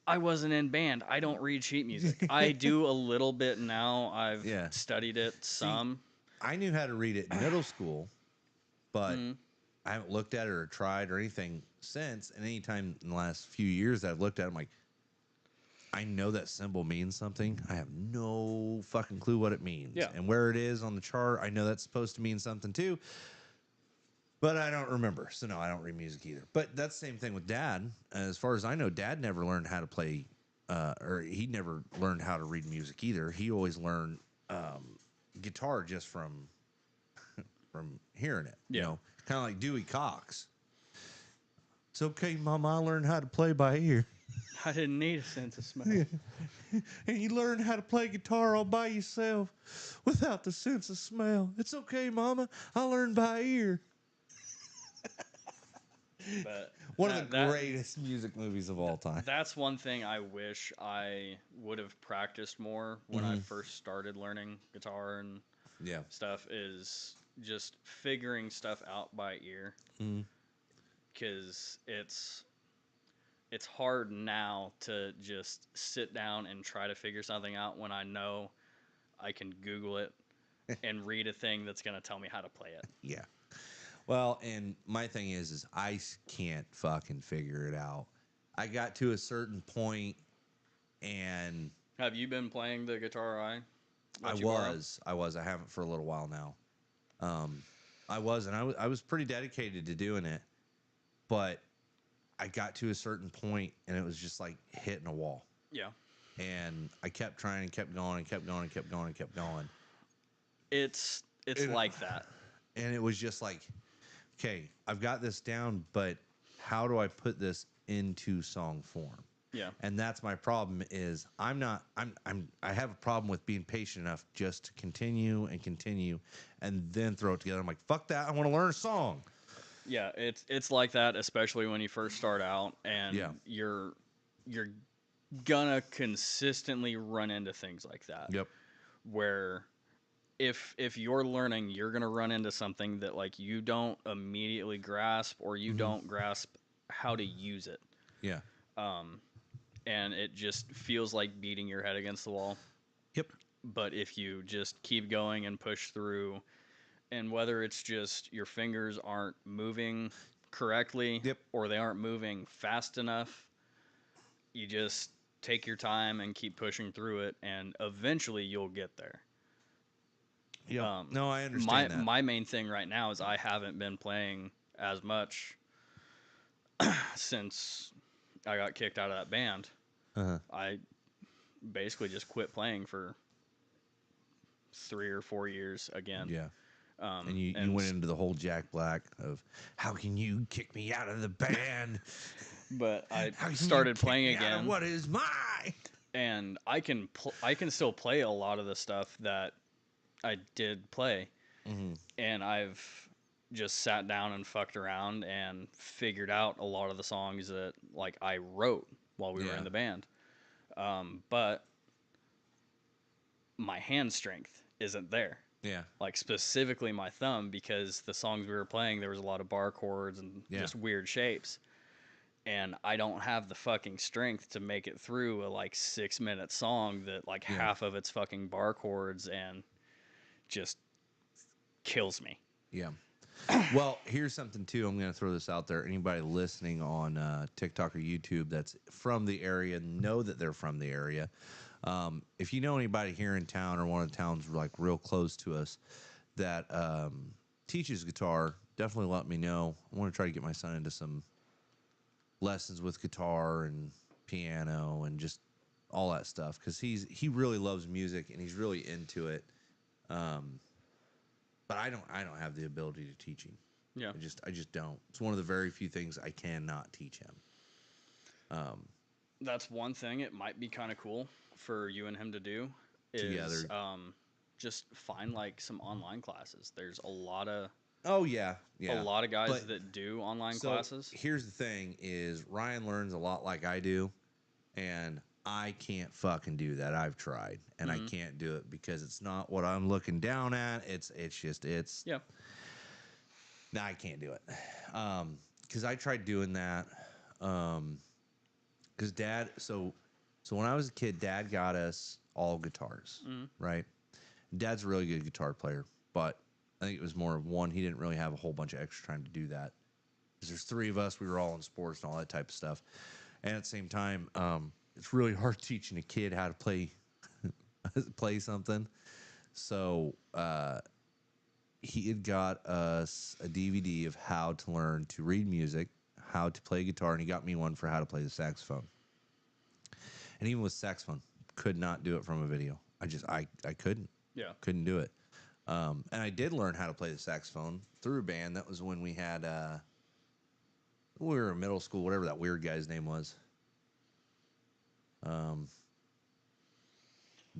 I wasn't in band. I don't read sheet music. I do a little bit now. I've studied it some. See, I knew how to read it in middle school, but I haven't looked at it or tried or anything since. And any time in the last few years that I've looked at it, I'm like, I know that symbol means something. I have no fucking clue what it means. Yeah. And where it is on the chart, I know that's supposed to mean something too. But I don't remember. So, no, I don't read music either. But that's the same thing with Dad. As far as I know, Dad never learned how to play, or he never learned how to read music either. He always learned guitar just from hearing it. Yeah. You know, kind of like Dewey Cox. It's okay, Mama, I learned how to play by ear. I didn't need a sense of smell. Yeah. And you learn how to play guitar all by yourself without the sense of smell. It's okay, Mama, I learned by ear. But one of the greatest music movies of all time. That's one thing I wish I would have practiced more when I first started learning guitar and stuff, is just figuring stuff out by ear. Because it's hard now to just sit down and try to figure something out when I know I can Google it and read a thing that's going to tell me how to play it. Yeah. Well, and my thing is I can't fucking figure it out. I got to a certain point, and have you been playing the guitar I was. I haven't for a little while now. I was pretty dedicated to doing it, but I got to a certain point, and it was just like hitting a wall. Yeah. And I kept trying and kept going and kept going and kept going and kept going. It's like that. And it was just like, okay, I've got this down, but how do I put this into song form? Yeah. And that's my problem is I have a problem with being patient enough just to continue and then throw it together. I'm like, fuck that. I want to learn a song. Yeah, it's like that, especially when you first start out, and you're gonna consistently run into things like that. Yep. Where if you're learning, you're gonna run into something that like you don't immediately grasp, or you don't grasp how to use it. Yeah. And it just feels like beating your head against the wall. Yep. But if you just keep going and push through, and whether it's just your fingers aren't moving correctly, or they aren't moving fast enough, you just take your time and keep pushing through it, and eventually you'll get there. Yeah. No, I understand that. My main thing right now is I haven't been playing as much since I got kicked out of that band. I basically just quit playing for 3 or 4 years again. Yeah. And you went into the whole Jack Black of, how can you kick me out of the band? But I started playing again. What is my? And I can still play a lot of the stuff that I did play. And I've just sat down and fucked around and figured out a lot of the songs that like I wrote while we were Yeah. in the band. But my hand strength isn't there. Yeah. Like specifically my thumb, because the songs we were playing there was a lot of bar chords and Yeah. just weird shapes. And I don't have the fucking strength to make it through a like 6 minute song that like Yeah. half of it's fucking bar chords and just kills me. Yeah. Well, here's something too. I'm going to throw this out there. Anybody listening on TikTok or YouTube that's from the area, know that they're from the area. If you know anybody here in town or one of the towns like real close to us that teaches guitar, definitely let me know. I want to try to get my son into some lessons with guitar and piano and just all that stuff because he really loves music and he's really into it. But I don't have the ability to teach him. Yeah. I just don't. It's one of the very few things I cannot teach him. That's one thing it might be kind of cool for you and him to do is Together. Just find like some online classes. There's Oh yeah, a yeah. lot of guys But that do online so classes. here's the thing: is Ryan learns a lot like I do, and I can't fucking do that. I've tried, and I Mhm. can't do it because it's not what I'm looking down at. It's. Yeah. No, I can't do it. Because I tried doing that. Because Dad, so when I was a kid, Dad got us all guitars, Mhm. right? Dad's a really good guitar player, but I think it was more of one. He didn't really have a whole bunch of extra time to do that. Because there's three of us, we were all in sports and all that type of stuff. And at the same time, it's really hard teaching a kid how to play play something. So he had got us a DVD of how to learn to read music, how to play guitar, and he got me one for how to play the saxophone. And even with saxophone, could not do it from a video. I Yeah. couldn't do it. And I did learn how to play the saxophone through a band. That was when we had we were in middle school, whatever that weird guy's name was.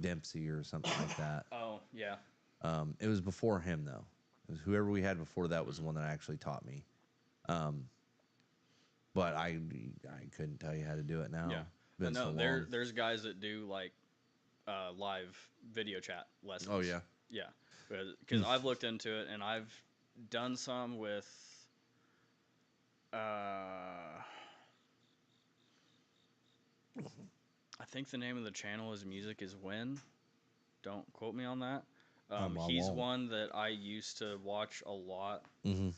Dempsey or something like that. Oh, yeah. It was before him though. It was whoever we had before that was the one that actually taught me. But I couldn't tell you how to do it now. Yeah. It's been so No, long. there's guys that do like live video chat lessons. Oh yeah. Yeah. Because I've looked into it and I've done some with I think the name of the channel is Music is Win. Don't quote me on that. I He's won't. one that I used to watch a lot. Mm-hmm.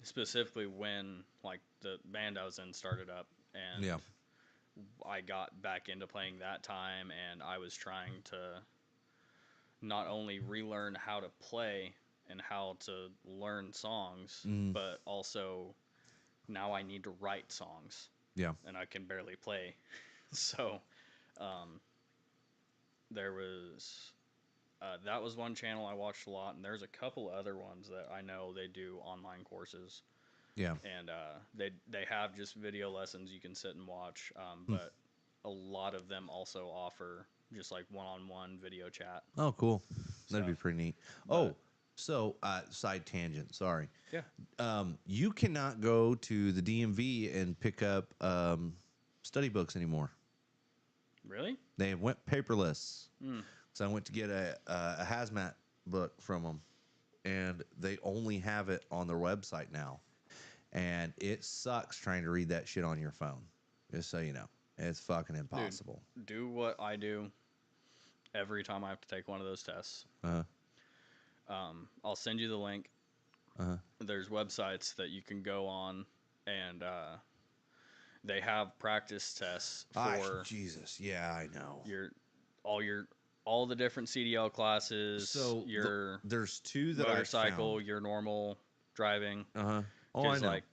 Specifically when like the band I was in started up and Yeah. I got back into playing that time and I was trying to not only relearn how to play and how to learn songs, Mm-hmm. but also now I need to write songs Yeah. and I can barely play. So um, there was that was one channel I watched a lot, and there's a couple other ones that I know they do online courses, Yeah. and they have just video lessons you can sit and watch, Hmm. but a lot of them also offer just like one-on-one video chat Oh, cool. That'd be stuff. pretty neat. But Oh, so side tangent. Sorry. yeah, You cannot go to the DMV and pick up study books anymore. really? They went paperless. Mm. So I went to get a hazmat book from them, and they only have it on their website now. And it sucks trying to read that shit on your phone. Just so you know, it's fucking Dude, impossible. do what I do every time I have to take one of those tests. Uh I'll send you the link. huh. There's websites that you can go on, and they have practice tests for Jesus, yeah, I know. your all your all the different CDL classes, So your there's two that I motorcycle, found. your normal driving. Uh huh. Oh, I Because know. like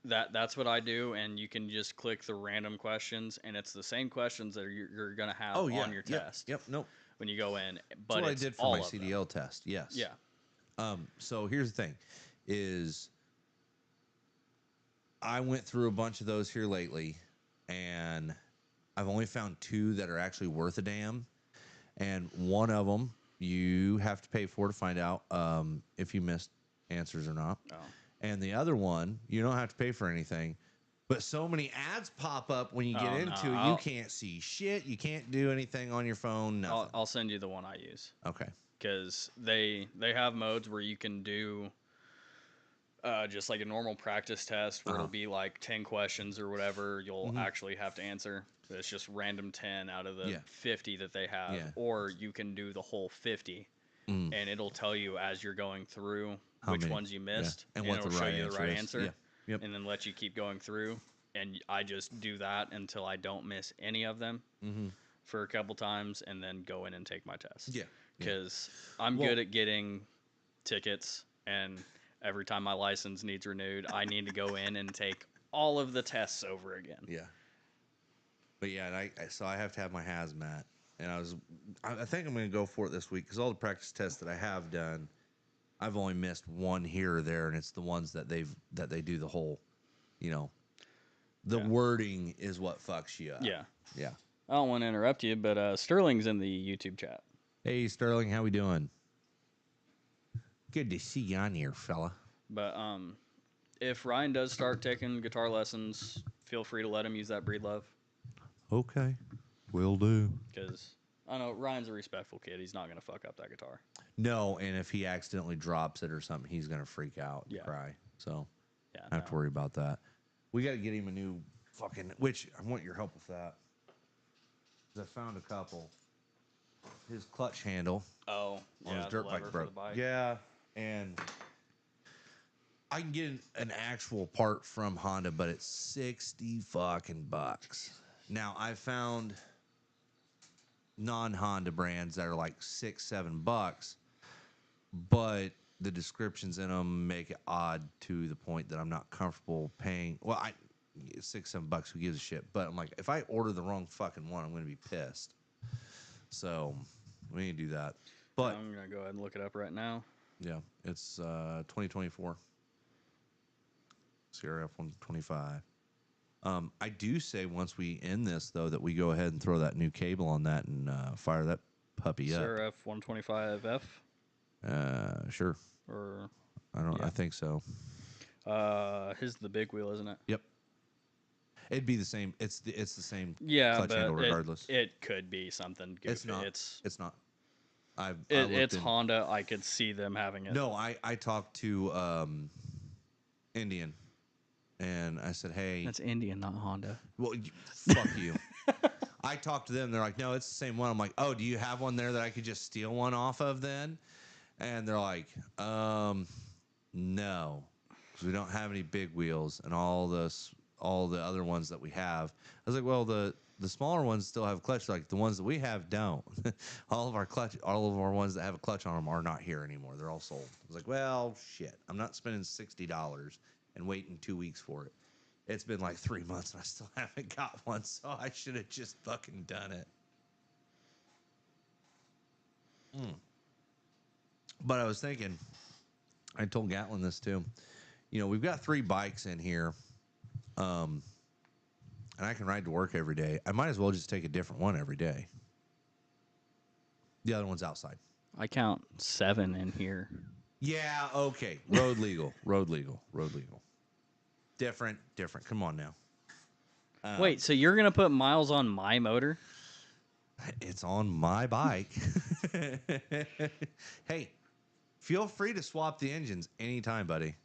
that's what I do, and you can just click the random questions, and it's the same questions that you're gonna have Oh yeah. on your Yep. test Yep. Nope. when you go in. That's But what I it's did for all my of CDL them. test. Yes. Yeah. So here's the thing, is I went through a bunch of those here lately, and I've only found two that are actually worth a damn. And one of them you have to pay for to find out if you missed answers or not. Oh. And the other one, you don't have to pay for anything. But so many ads pop up when you get Oh, into no, it, you can't see shit. You can't do anything on your phone. Nothing. I'll send you the one I use. Okay. Because they have modes where you can do just like a normal practice test where it'll be like 10 questions or whatever you'll actually have to answer. It's just random 10 out of the 50 that they have. Yeah. Or you can do the whole 50 and it'll tell you as you're going through which ones you missed. And what it'll the show right you answer the right is. answer. Yeah. Yep. And then let you keep going through. And I just do that until I don't miss any of them for a couple times and then go in and take my test. Yeah. Because I'm good at getting tickets, and every time my license needs renewed, I need to go in and take all of the tests over again. Yeah. But yeah, so I have to have my hazmat, and I think I'm going to go for it this week because all the practice tests that I have done, I've only missed one here or there, and it's the ones that they do the whole, the wording is what fucks you up. Yeah. Yeah. I don't want to interrupt you, but Sterling's in the YouTube chat. Hey, Sterling, how we doing? Good to see you on here, fella. But if Ryan does start taking guitar lessons, feel free to let him use that Breed Love. Okay, will do. Because I know Ryan's a respectful kid. He's not going to fuck up that guitar. No, and if he accidentally drops it or something, he's going to freak out and cry. So I have to worry about that. We got to get him a new fucking, which I want your help with that. Because I found a couple. His clutch handle on his dirt bike broke. Yeah, and I can get an actual part from Honda, but it's 60 fucking bucks. Now I found non-Honda brands that are like $6-7, but the descriptions in them make it odd to the point that I'm not comfortable paying. Well, $6-7, who gives a shit? But I'm like, if I order the wrong fucking one, I'm going to be pissed. So we need to do that. But I'm going to go ahead and look it up right now. Yeah, it's 2024 CRF 125. I do say once we end this, though, that we go ahead and throw that new cable on that and fire that puppy up. CRF 125F? Sure. Or I don't. Yeah. I think so. His the big wheel, isn't it? Yep. It'd be the same. It's the same Yeah, clutch but handle regardless. it could be something goofy. It's not. It's not. It's Honda. I could see them having it. No, I talked to Indian, and I said, "Hey, That's Indian, not Honda." well, fuck you." I talked to them. They're like, "No, it's the same one." I'm like, "Oh, do you have one there that I could just steal one off of then?" And they're like, "No, because we don't have any big wheels, and all the other ones that we have." I was like, "Well, the smaller ones still have clutch. Like the ones that we have don't. all of our ones that have a clutch on them are not here anymore. They're all sold." I was like, "Well, shit. I'm not spending $60 and waiting 2 weeks for it. It's been like 3 months and I still haven't got one, so I should have just fucking done it." But I was thinking, I told Gatlin this too. We've got 3 bikes in here, and I can ride to work every day. I might as well just take a different one every day. The other one's outside. I count 7 in here. Yeah, okay. Road legal. Road legal. Different. Come on now. Wait, so you're gonna put miles on my motor? It's on my bike. Hey, feel free to swap the engines anytime, buddy.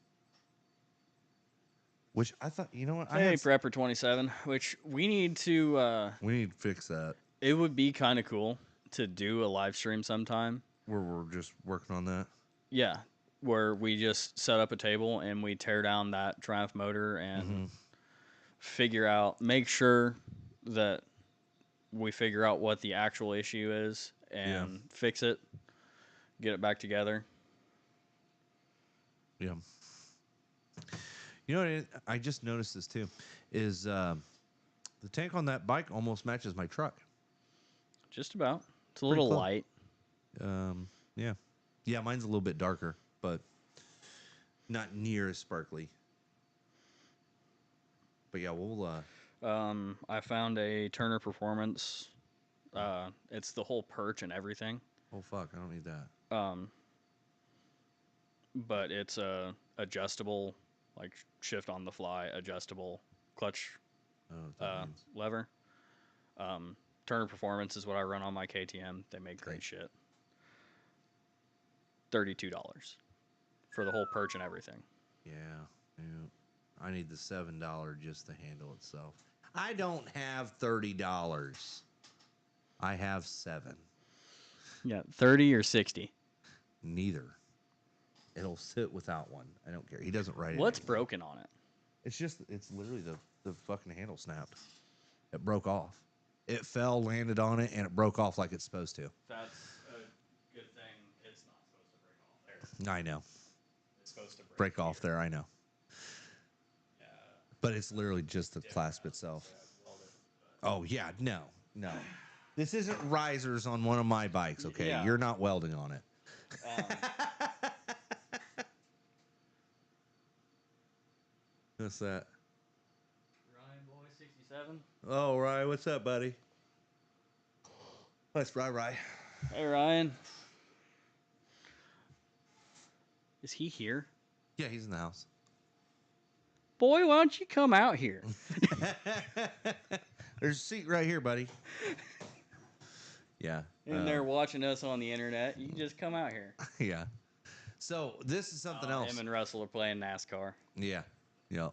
Which I thought, you know what? Hey, Prepper 27, which we need to. We need to fix that. It would be kind of cool to do a live stream sometime. Where we're just working on that. Yeah, where we just set up a table and we tear down that Triumph motor and make sure that we figure out what the actual issue is and fix it, get it back together. Yeah. You know what I just noticed this too, is the tank on that bike almost matches my truck. Just about. It's a little light. Yeah. Yeah, mine's a little bit darker, but not near as sparkly. But yeah, we'll... I found a Turner Performance. It's the whole perch and everything. Oh fuck, I don't need that. But it's a adjustable, like shift on the fly, adjustable clutch I don't know what that means. lever. Turner Performance is what I run on my KTM. They make great Okay. shit. $32 for the whole perch and everything. Yeah, yeah. I need the $7 just the handle itself. I don't have $30. I have 7. Yeah, 30 or 60. Neither. It'll sit without one. I don't care. He doesn't write it. What's anymore. broken on it? It's literally the fucking handle snapped. It broke off. It fell, landed on it, and it broke off like it's supposed to. That's a good thing. It's not supposed to break off there. I know. It's supposed to Break off there, I know. Yeah. But it's literally just the clasp itself. Oh yeah, no. This isn't risers on one of my bikes, okay? Yeah. You're not welding on it. What's that? Ryan Boy 67. Oh, Ryan, what's up, buddy? That's Ryan. Hey Ryan. Is he here? Yeah, he's in the house. Boy, why don't you come out here? There's a seat right here, buddy. Yeah. And they're watching us on the internet. You can just come out here. Yeah. So this is something else. Him and Russell are playing NASCAR. Yeah. Yeah.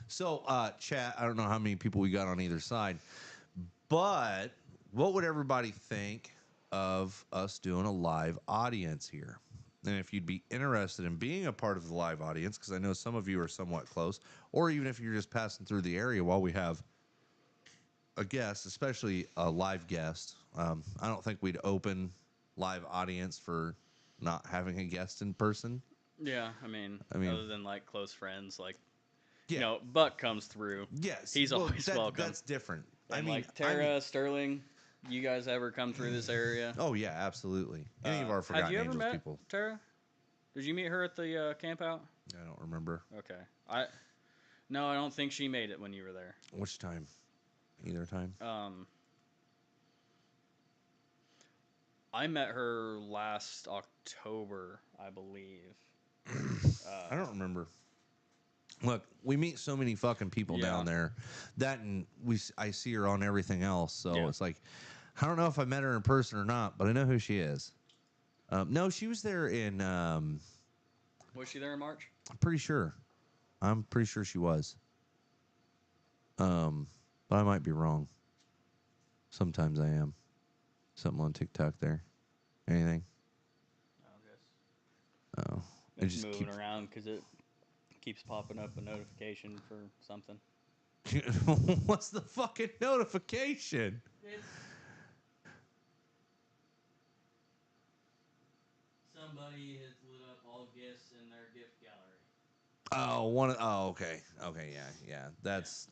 So, chat, I don't know how many people we got on either side, but what would everybody think of us doing a live audience here? And if you'd be interested in being a part of the live audience, because I know some of you are somewhat close, or even if you're just passing through the area while we have a guest, especially a live guest. I don't think we'd open live audience for not having a guest in person. Yeah, I mean other than like close friends, like Yeah. Buck comes through. Yes, He's always welcome. That's different. And like Tara, Sterling, you guys ever come through this area? Oh yeah, absolutely. Any of our Forgotten have you ever Angels met people. Tara? Did you meet her at the camp out? I don't remember. Okay, I don't think she made it when you were there. Which time? Either time. I met her last October, I believe. I don't remember. Look, we meet so many fucking people down there. That and I see her on everything else. So it's like, I don't know if I met her in person or not, but I know who she is. No, she was there in. Was she there in March? I'm pretty sure. I'm pretty sure she was. But I might be wrong. Sometimes I am. Something on TikTok there. Anything? Oh, it It's just moving keeps around because it keeps popping up a notification for something. What's the fucking notification? Somebody has lit up all gifts in their gift gallery. Okay, yeah. That's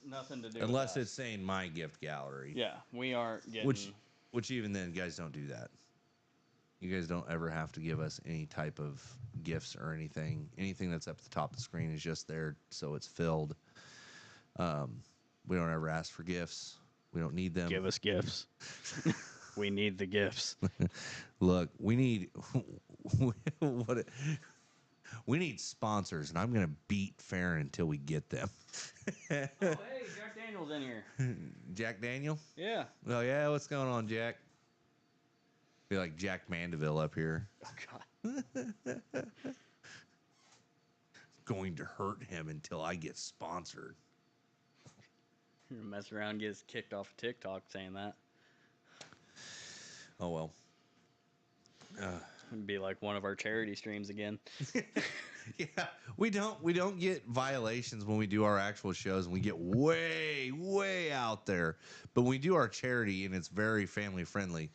nothing to do. Unless with it's saying my gift gallery. Yeah, we aren't getting. Which even then, guys, don't do that. You guys don't ever have to give us any type of gifts or anything. Anything that's up at the top of the screen is just there so it's filled. We don't ever ask for gifts. We don't need them. Give us gifts. We need the gifts. Look, we need we need sponsors, and I'm gonna beat Farron until we get them. Oh, hey, Jack Daniel's in here. Jack Daniel? Yeah. Oh yeah, what's going on, Jack? Be like Jack Mandeville up here. Oh God. Going to hurt him until I get sponsored. You're gonna mess around and get kicked off of TikTok saying that. Oh well. It'd be like one of our charity streams again. Yeah, we don't get violations when we do our actual shows, and we get way out there. But when we do our charity, and it's very family friendly,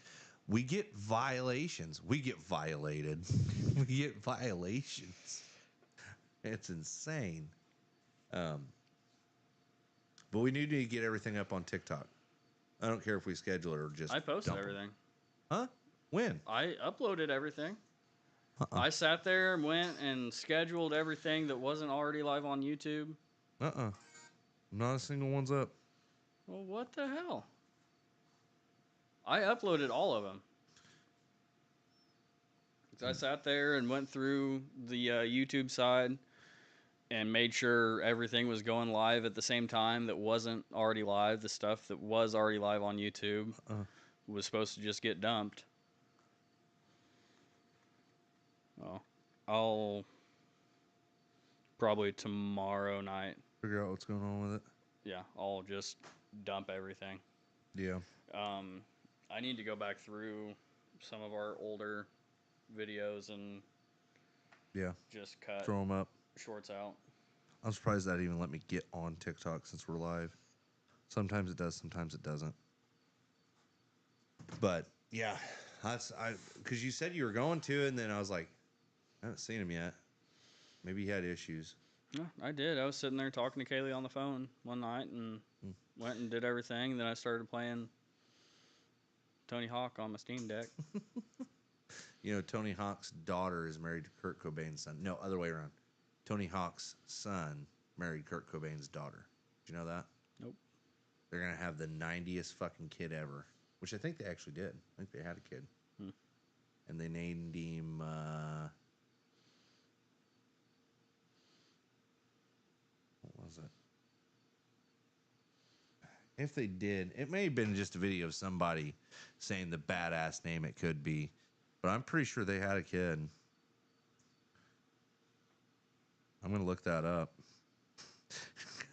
we get violations. We get violated. We get violations. It's insane. But we need to get everything up on TikTok. I don't care if we schedule it or just. I posted dump it. everything. Huh? When? I uploaded everything. I sat there and went and scheduled everything that wasn't already live on YouTube. Not a single one's up. Well, what the hell? I uploaded all of them. I sat there and went through the YouTube side and made sure everything was going live at the same time that wasn't already live. The stuff that was already live on YouTube was supposed to just get dumped. Well, I'll probably tomorrow night. Figure out what's going on with it. Yeah, I'll just dump everything. Yeah. I need to go back through some of our older videos and just cut Throw them up. shorts out. I'm surprised that even let me get on TikTok since we're live. Sometimes it does, sometimes it doesn't. But yeah, because you said you were going to, and then I was like, I haven't seen him yet. Maybe he had issues. Yeah, I did. I was sitting there talking to Kaylee on the phone one night and went and did everything. Then I started playing Tony Hawk on my Steam Deck. You know, Tony Hawk's daughter is married to Kurt Cobain's son. No, other way around. Tony Hawk's son married Kurt Cobain's daughter. Did you know that? Nope. They're going to have the 90th fucking kid ever, which I think they actually did. I think they had a kid. And they named him... what was it? If they did, it may have been just a video of somebody saying the badass name it could be, but I'm pretty sure they had a kid. I'm gonna look that up.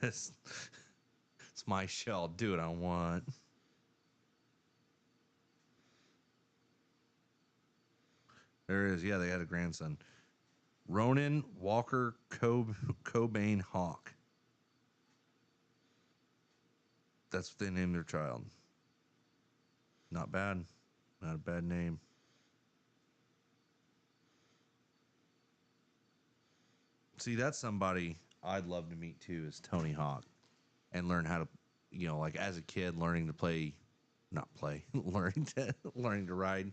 It's my show. I'll do what I want. There it is. Yeah, they had a grandson. Ronan Walker Cobain Hawk. That's what they named their child. Not bad. Not a bad name. See, that's somebody I'd love to meet too, is Tony Hawk. And learn how to, you know, like as a kid, learning to play, not play, learning to ride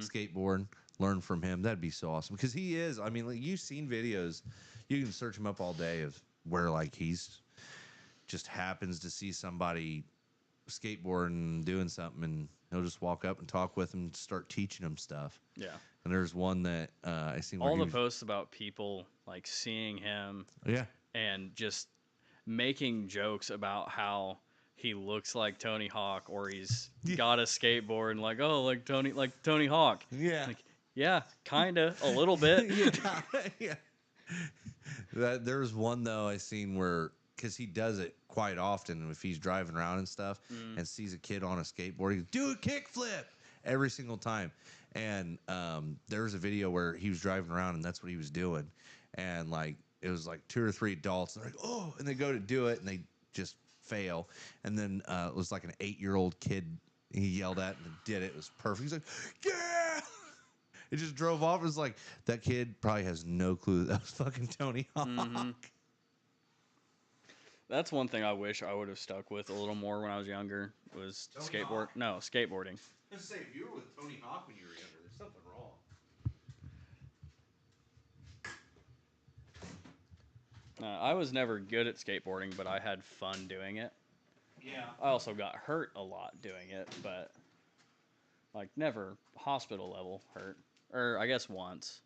skateboard, learn from him. That'd be so awesome. Because he is, I mean, like, you've seen videos, you can search him up all day of where like he's just happens to see somebody skateboarding, doing something, and he'll just walk up and talk with him and start teaching him stuff. Yeah. And there's one that I seen where all the posts about people like seeing him and just making jokes about how he looks like Tony Hawk, or he's got a skateboard and like, oh, like Tony Hawk. Yeah. Like, yeah, kinda, a little bit. Yeah. There's one though I seen where, because he does it quite often if he's driving around and stuff and sees a kid on a skateboard, he goes, do a kickflip every single time. And there's a video where he was driving around and that's what he was doing. And like, it was like 2 or 3 adults. And they're like, oh, and they go to do it and they just fail. And then it was like an 8-year-old kid he yelled at and did it. It was perfect. He's like, yeah. It just drove off. It was like, that kid probably has no clue that was fucking Tony Hawk. That's one thing I wish I would have stuck with a little more when I was younger, was skateboarding. I was say, if you were with Tony Hawk when you were younger, there's something wrong. I was never good at skateboarding, but I had fun doing it. Yeah. I also got hurt a lot doing it, but like never hospital level hurt. Or I guess once.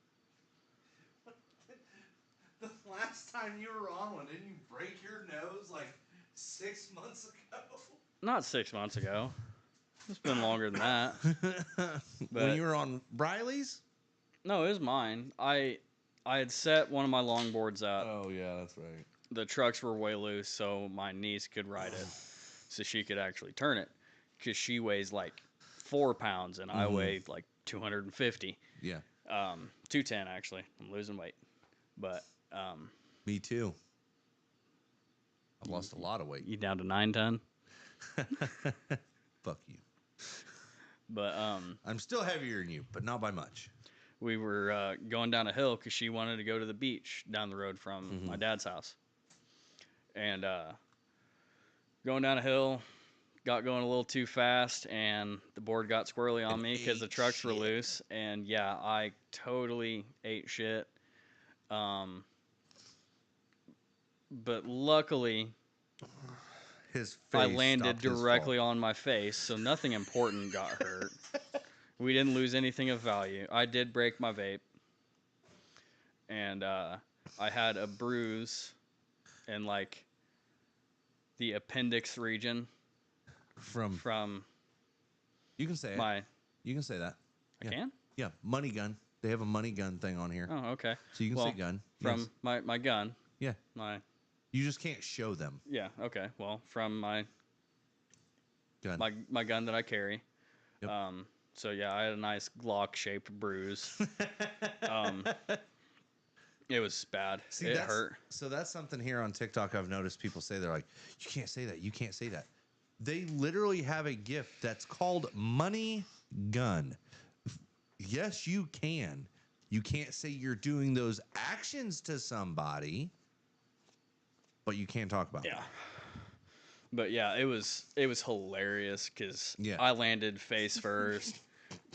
The last time you were on one, didn't you break your nose like 6 months ago? Not 6 months ago. It's been longer than that. But when you were on Briley's? No, it was mine. I had set one of my longboards up. Oh, yeah, that's right. The trucks were way loose, so my niece could ride it. So she could actually turn it. Because she weighs like 4 pounds, and I weigh like 250. Yeah. 210, actually. I'm losing weight. But... me too. I've lost a lot of weight. You down to 910? Fuck you. But I'm still heavier than you, but not by much. We were going down a hill because she wanted to go to the beach down the road from my dad's house. And going down a hill, got going a little too fast, and the board got squirrely on me because the trucks were loose. And yeah, I totally ate shit. But luckily, his face I landed directly on my face, so nothing important got hurt. We didn't lose anything of value. I did break my vape, and I had a bruise in like the appendix region From from you can say it. my. You can say that. I Yeah. can. Yeah. Money gun. They have a money gun thing on here, Oh, okay. so you can Well, say gun. from Yes. my gun. Yeah. My You just can't show them yeah. Okay. Well, from gun. my gun that I carry. Yep. So yeah, I had a nice Glock shaped bruise. Um, it was bad. See, It that's hurt. so that's something here on TikTok I've noticed people say they're like, you can't say that, you can't say that. They literally have a gift that's called money gun. Yes, you can. You can't say you're doing those actions to somebody, but you can talk about Yeah. But yeah, it was hilarious because Yeah. I landed face first,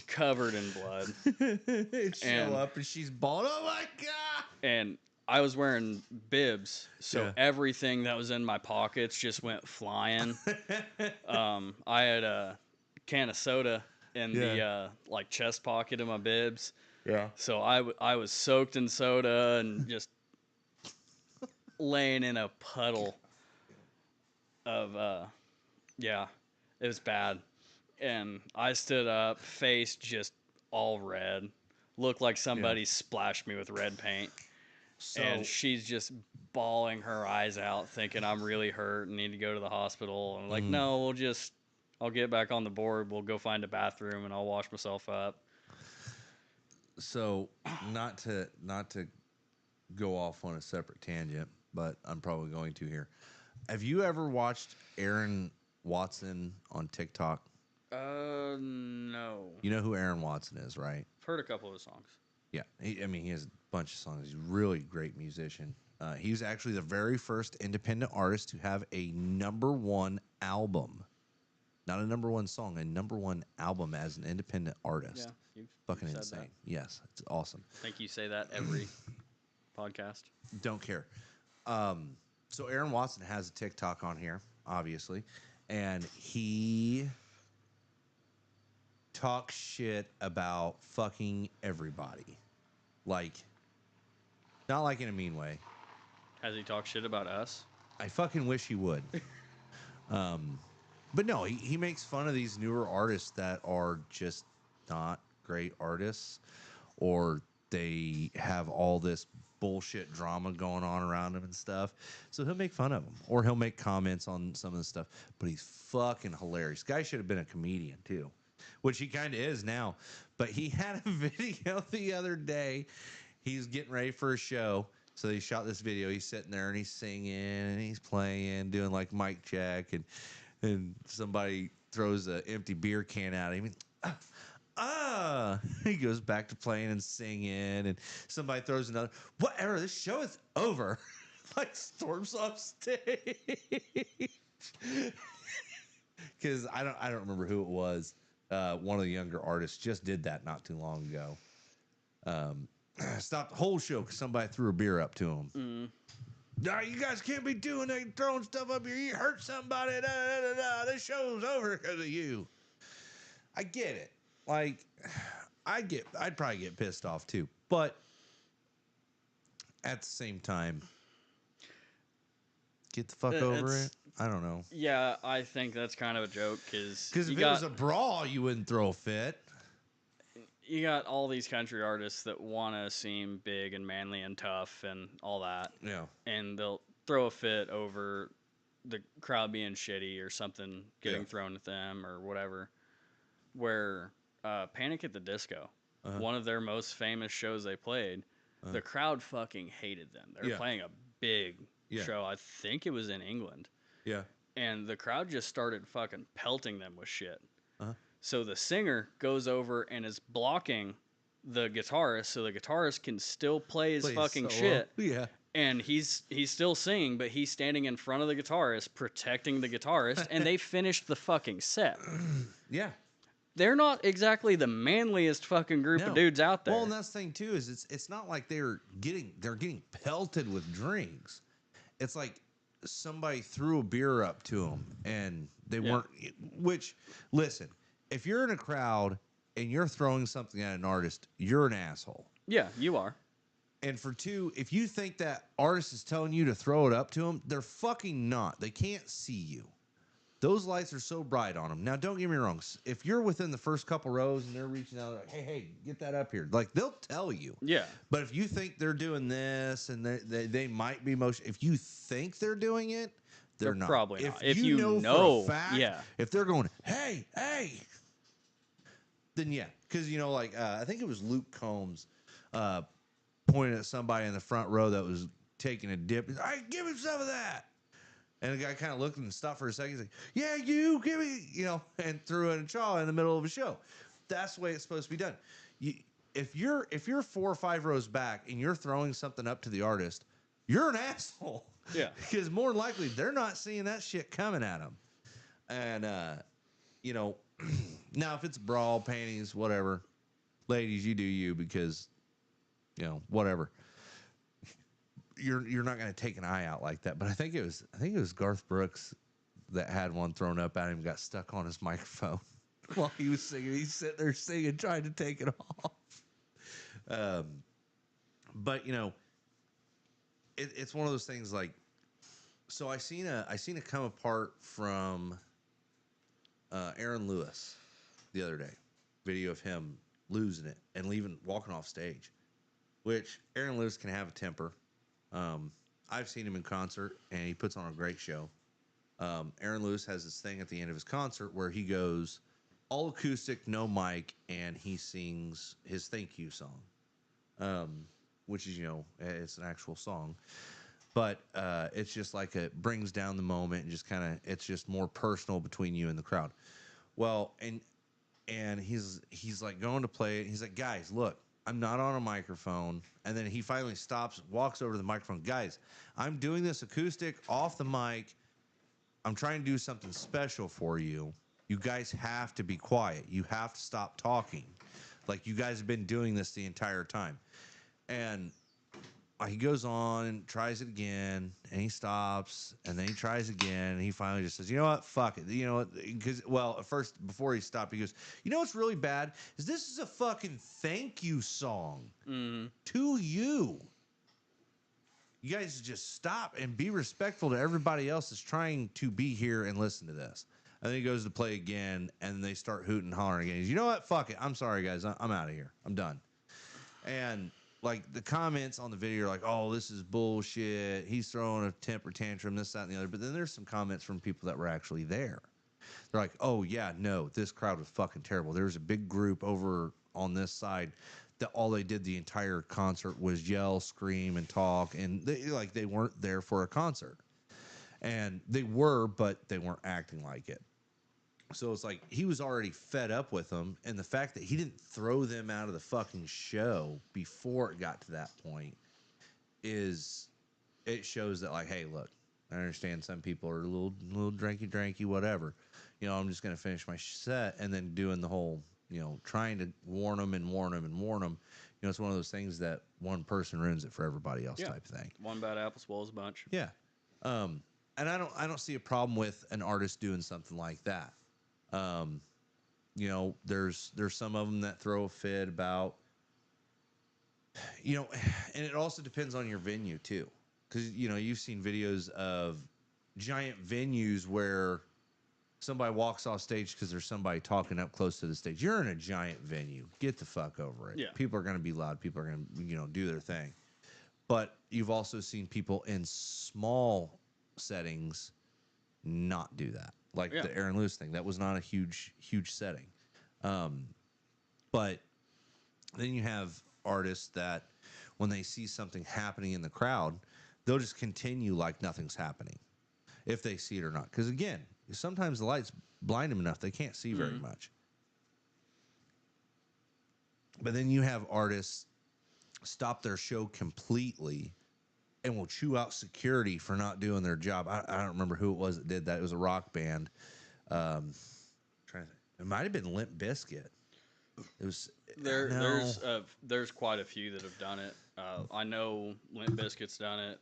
covered in blood, it. Show And- up and she's bald. Oh my god! and I was wearing bibs, so Yeah. everything that was in my pockets just went flying. I had a can of soda in the like chest pocket of my bibs, Yeah. so I was soaked in soda and just laying in a puddle of yeah, it was bad. And I stood up, face just all red. Looked like somebody splashed me with red paint. So And she's just bawling her eyes out, thinking I'm really hurt and need to go to the hospital. And I'm like, no, I'll get back on the board. We'll go find a bathroom and I'll wash myself up. so not to go off on a separate tangent, but I'm probably going to here. Have you ever watched Aaron Watson on TikTok? No. You know who Aaron Watson is, right? I've heard a couple of his songs. Yeah, he has a bunch of songs. He's a really great musician. He was actually the very first independent artist to have a #1 album. Not a #1 song, a #1 album as an independent artist. Yeah, you've Fucking said insane. that. Yes, it's awesome. I think you say that every podcast. Don't care. So Aaron Watson has a TikTok on here, obviously, and he talks shit about fucking everybody. Like, not like in a mean way. Has he talked shit about us? I fucking wish he would. But no, he makes fun of these newer artists that are just not great artists, or they have all this bullshit drama going on around him and stuff. So he'll make fun of them, or he'll make comments on some of the stuff. But he's fucking hilarious. Guy should have been a comedian too, which he kind of is now. But he had a video the other day. He's getting ready for a show. So he shot this video. He's sitting there and he's singing and he's playing, doing like mic check, and somebody throws an empty beer can at him. He goes back to playing and singing, and somebody throws another. Whatever, this show is over. Like storms off stage. Because I don't remember who it was. One of the younger artists just did that not too long ago. Stopped the whole show because somebody threw a beer up to him. No, you guys can't be doing that, throwing stuff up here. You hurt somebody. Da, da, da, da. This show's over because of you. I get it. Like, I'd probably get pissed off too. But at the same time, get the fuck over it. I don't know. Yeah, I think that's kind of a joke because Because if it was a brawl, you wouldn't throw a fit. You got all these country artists that want to seem big and manly and tough and all that. Yeah. And they'll throw a fit over the crowd being shitty or something getting thrown at them or whatever. Where Panic at the Disco, one of their most famous shows they played, the crowd fucking hated them. They were playing a big show. I think it was in England. Yeah. And the crowd just started fucking pelting them with shit. So the singer goes over and is blocking the guitarist so the guitarist can still play his fucking shit. Yeah. And he's still singing, but he's standing in front of the guitarist, protecting the guitarist, and they finished the fucking set. Yeah. They're not exactly the manliest fucking group of dudes out there. Well, and that's the thing too, is it's not like they're getting pelted with drinks. It's like somebody threw a beer up to them and they weren't. Which, listen, if you're in a crowd and you're throwing something at an artist, you're an asshole. Yeah, you are. And for two, if you think that artist is telling you to throw it up to them, they're fucking not. They can't see you. Those lights are so bright on them. Now, don't get me wrong. If you're within the first couple rows and they're reaching out, like, hey, get that up here. Like, they'll tell you. Yeah. But if you think they're doing this and they might be motion, if you think they're doing it, they're not. Probably not. If you know for a fact, yeah. if they're going, hey, then yeah. Because, like, I think it was Luke Combs pointed at somebody in the front row that was taking a dip. He's like, give him some of that. And the guy kind of looked and stopped for a second. He's like, yeah, you give me, and threw in a chaw in the middle of a show. That's the way it's supposed to be done. If you're 4 or 5 rows back and you're throwing something up to the artist, you're an asshole. Yeah. Because more than likely, they're not seeing that shit coming at them. And, now if it's brawl, panties, whatever, ladies, you do you because, whatever. You're not going to take an eye out like that. But I think it was Garth Brooks that had one thrown up at him, got stuck on his microphone while he was singing. He's sitting there singing, trying to take it off. But it's one of those things like. So I seen a come apart from Aaron Lewis the other day, video of him losing it and walking off stage, which Aaron Lewis can have a temper. I've seen him in concert, and he puts on a great show. Aaron Lewis has this thing at the end of his concert where he goes all acoustic, no mic, and he sings his thank you song, which is, it's an actual song. But it's just like it brings down the moment and just it's just more personal between you and the crowd. Well, and he's like going to play it. He's like, guys, look. I'm not on a microphone. And then he finally stops, walks over to the microphone. Guys, I'm doing this acoustic off the mic. I'm trying to do something special for you. You guys have to be quiet. You have to stop talking. Like, you guys have been doing this the entire time. And he goes on and tries it again, and he stops, and then he tries again, and he finally just says, you know what, fuck it. You know what, because, at first, before he stopped, he goes, you know what's really bad? Is this is a fucking thank you song to you. You guys just stop and be respectful to everybody else that's trying to be here and listen to this. And then he goes to play again, and they start hooting and hollering again. He's, you know what, fuck it. I'm sorry, guys. I'm out of here. I'm done. And like the comments on the video are like, oh, this is bullshit. He's throwing a temper tantrum, this, that, and the other. But then there's some comments from people that were actually there. They're like, oh, yeah, no, this crowd was fucking terrible. There was a big group over on this side that all they did the entire concert was yell, scream, and talk. And they weren't there for a concert. And they were, but they weren't acting like it. So it's like he was already fed up with them, and the fact that he didn't throw them out of the fucking show before it got to that point it shows that, like, hey, look, I understand some people are a little dranky, whatever. I'm just gonna finish my set, and then doing the whole, trying to warn them. It's one of those things that one person ruins it for everybody else, type of thing. One bad apple swallows a bunch. Yeah, and I don't see a problem with an artist doing something like that. There's some of them that throw a fit about, and it also depends on your venue too. Cause you've seen videos of giant venues where somebody walks off stage because there's somebody talking up close to the stage. You're in a giant venue. Get the fuck over it. Yeah. People are going to be loud. People are going to, do their thing. But you've also seen people in small settings not do that. Like the Aaron Lewis thing. That was not a huge setting. But then you have artists that when they see something happening in the crowd, they'll just continue like nothing's happening if they see it or not. Because, again, sometimes the lights blind them enough they can't see very much. But then you have artists stop their show completely and will chew out security for not doing their job. I don't remember who it was that did that. It was a rock band. It might have been Limp Bizkit. It was there's quite a few that have done it. I know Limp Bizkit's done it.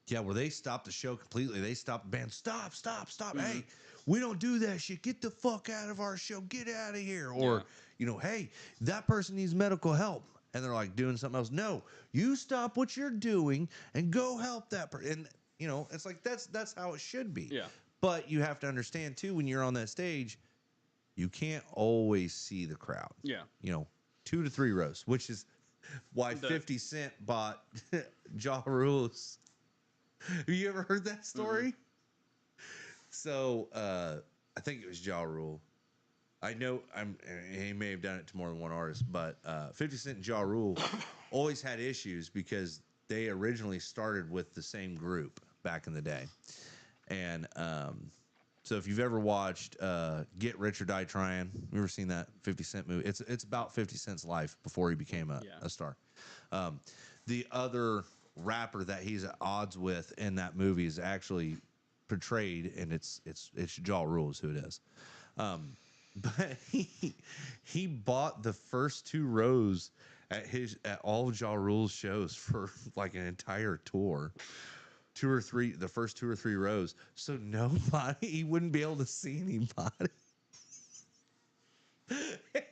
Yeah, where they stopped the show completely. They stopped the band. Stop, stop, stop. Mhm. Hey, we don't do that shit. Get the fuck out of our show. Get out of here. Yeah. Or, hey, that person needs medical help. And they're like doing something else. No, you stop what you're doing and go help that person. And, it's like that's how it should be. Yeah. But you have to understand too, when you're on that stage, you can't always see the crowd. Yeah. 2 to 3 rows, which is why The- 50 Cent bought Ja Rule's. Have you ever heard that story? So I think it was Ja Rule. I know he may have done it to more than one artist, but 50 Cent and Ja Rule always had issues because they originally started with the same group back in the day. And so if you've ever watched Get Rich or Die Trying, you ever seen that 50 Cent movie? It's about 50 Cent's life before he became a star. The other rapper that he's at odds with in that movie is actually portrayed, and it's Ja Rule is who it is. But he bought the first 2 rows at all of Ja Rule's shows for like an entire tour. 2 or 3, the first 2 or 3 rows, so he wouldn't be able to see anybody.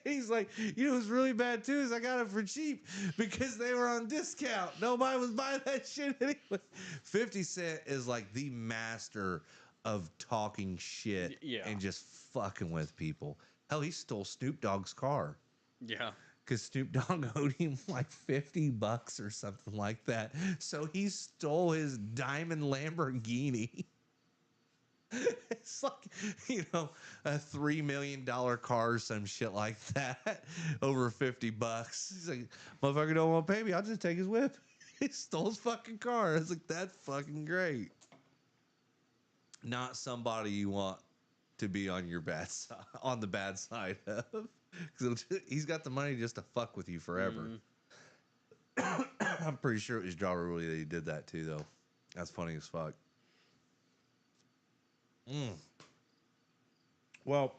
He's like, what's really bad too is I got it for cheap because they were on discount. Nobody was buying that shit anyway. 50 Cent is like the master of talking shit and just fucking with people. Hell, he stole Snoop Dogg's car. Yeah. Because Snoop Dogg owed him like $50 or something like that. So he stole his diamond Lamborghini. It's like, a $3 million car or some shit like that. Over $50. He's like, motherfucker don't want to pay me. I'll just take his whip. He stole his fucking car. It's like, that's fucking great. Not somebody you want to be on your bad side, on the bad side of. Because he's got the money just to fuck with you forever. I'm pretty sure it was Ja Rule that he did that too, though. That's funny as fuck. Well,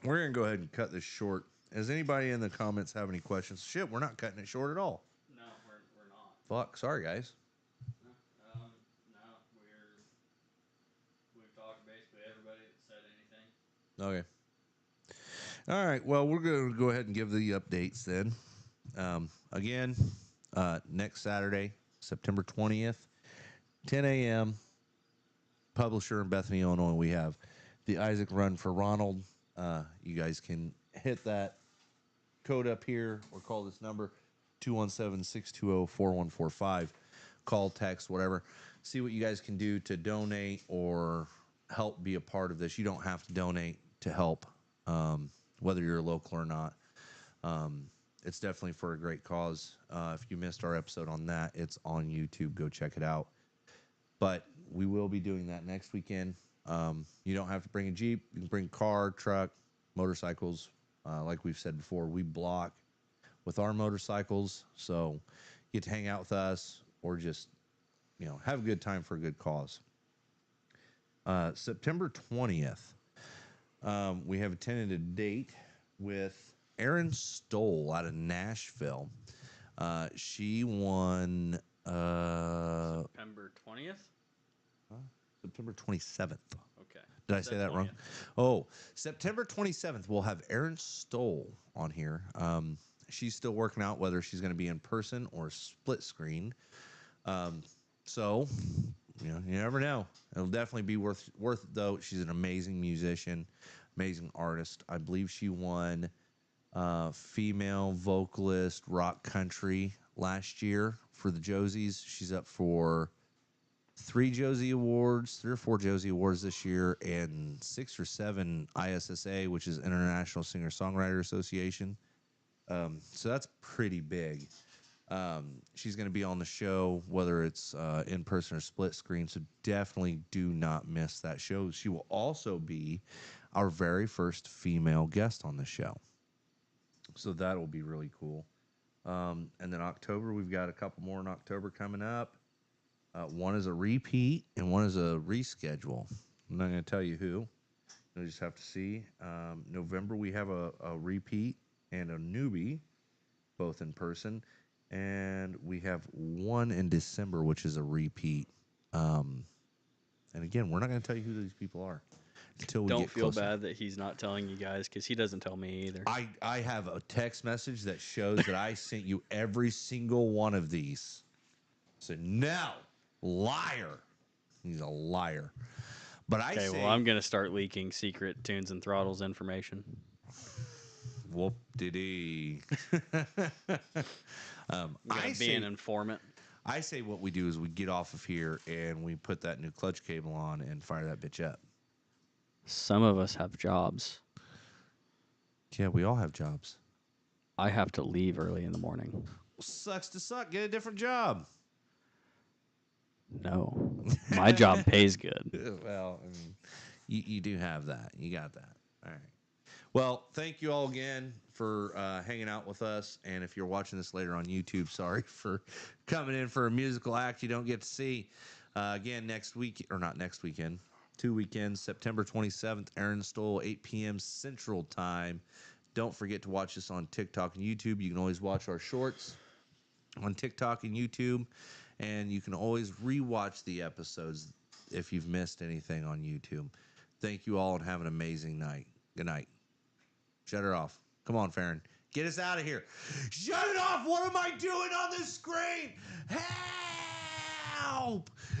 we're going to go ahead and cut this short. Does anybody in the comments have any questions? Shit, we're not cutting it short at all. No, we're not. Fuck, sorry, guys. No, we've talked to basically everybody that said anything. Okay. All right, well, we're going to go ahead and give the updates then. Again, next Saturday, September 20th, 10 a.m., Publisher in Bethany, Illinois, we have the Isaac Run for Ronald. You guys can hit that code up here or call this number, 217-620-4145. Call, text, whatever. See what you guys can do to donate or help be a part of this. You don't have to donate to help, whether you're local or not. It's definitely for a great cause. If you missed our episode on that, it's on YouTube. Go check it out. But we will be doing that next weekend. You don't have to bring a Jeep. You can bring car, truck, motorcycles. Like we've said before, we block with our motorcycles. So you get to hang out with us or just, have a good time for a good cause. September 20th, we have a tentative date with Erin Stoll out of Nashville. She won September 20th? September 27th. Okay. Did I say that wrong? Oh, September 27th, we'll have Erin Stoll on here. She's still working out whether she's going to be in person or split screen. So, you never know. It'll definitely be worth it, though. She's an amazing musician, amazing artist. I believe she won female vocalist rock country last year for the Josies. She's up for 3 or 4 Josie Awards this year, and 6 or 7 ISSA, which is International Singer-Songwriter Association. So that's pretty big. She's going to be on the show, whether it's in person or split screen. So definitely do not miss that show. She will also be our very first female guest on the show. So that will be really cool. And then October, we've got a couple more in October coming up. One is a repeat and one is a reschedule. I'm not going to tell you who. You'll just have to see. November, we have a repeat and a newbie, both in person. And we have one in December, which is a repeat. And again, we're not going to tell you who these people are until we Don't get feel closer. bad that he's not telling you guys because he doesn't tell me either. I have a text message that shows that I sent you every single one of these. I said, no, liar. He's a liar. But I Okay, well, say, I'm going to start leaking secret Tunes and Throttles information. whoop diddy. I'm going to be an informant. I say what we do is we get off of here and we put that new clutch cable on and fire that bitch up. Some of us have jobs. Yeah, we all have jobs. I have to leave early in the morning. Well, sucks to suck. Get a different job. No, my job pays good. Well, I mean, you do have that. You got that. All right. Well, thank you all again for hanging out with us. And if you're watching this later on YouTube, sorry for coming in for a musical act you don't get to see. Again, next week, or not next weekend, 2 weekends, September 27th, Aaron Stoll, 8 p.m. Central Time. Don't forget to watch us on TikTok and YouTube. You can always watch our shorts on TikTok and YouTube. And you can always rewatch the episodes if you've missed anything on YouTube. Thank you all and have an amazing night. Good night. Shut her off. Come on, Farron. Get us out of here. Shut it off. What am I doing on the screen? Help!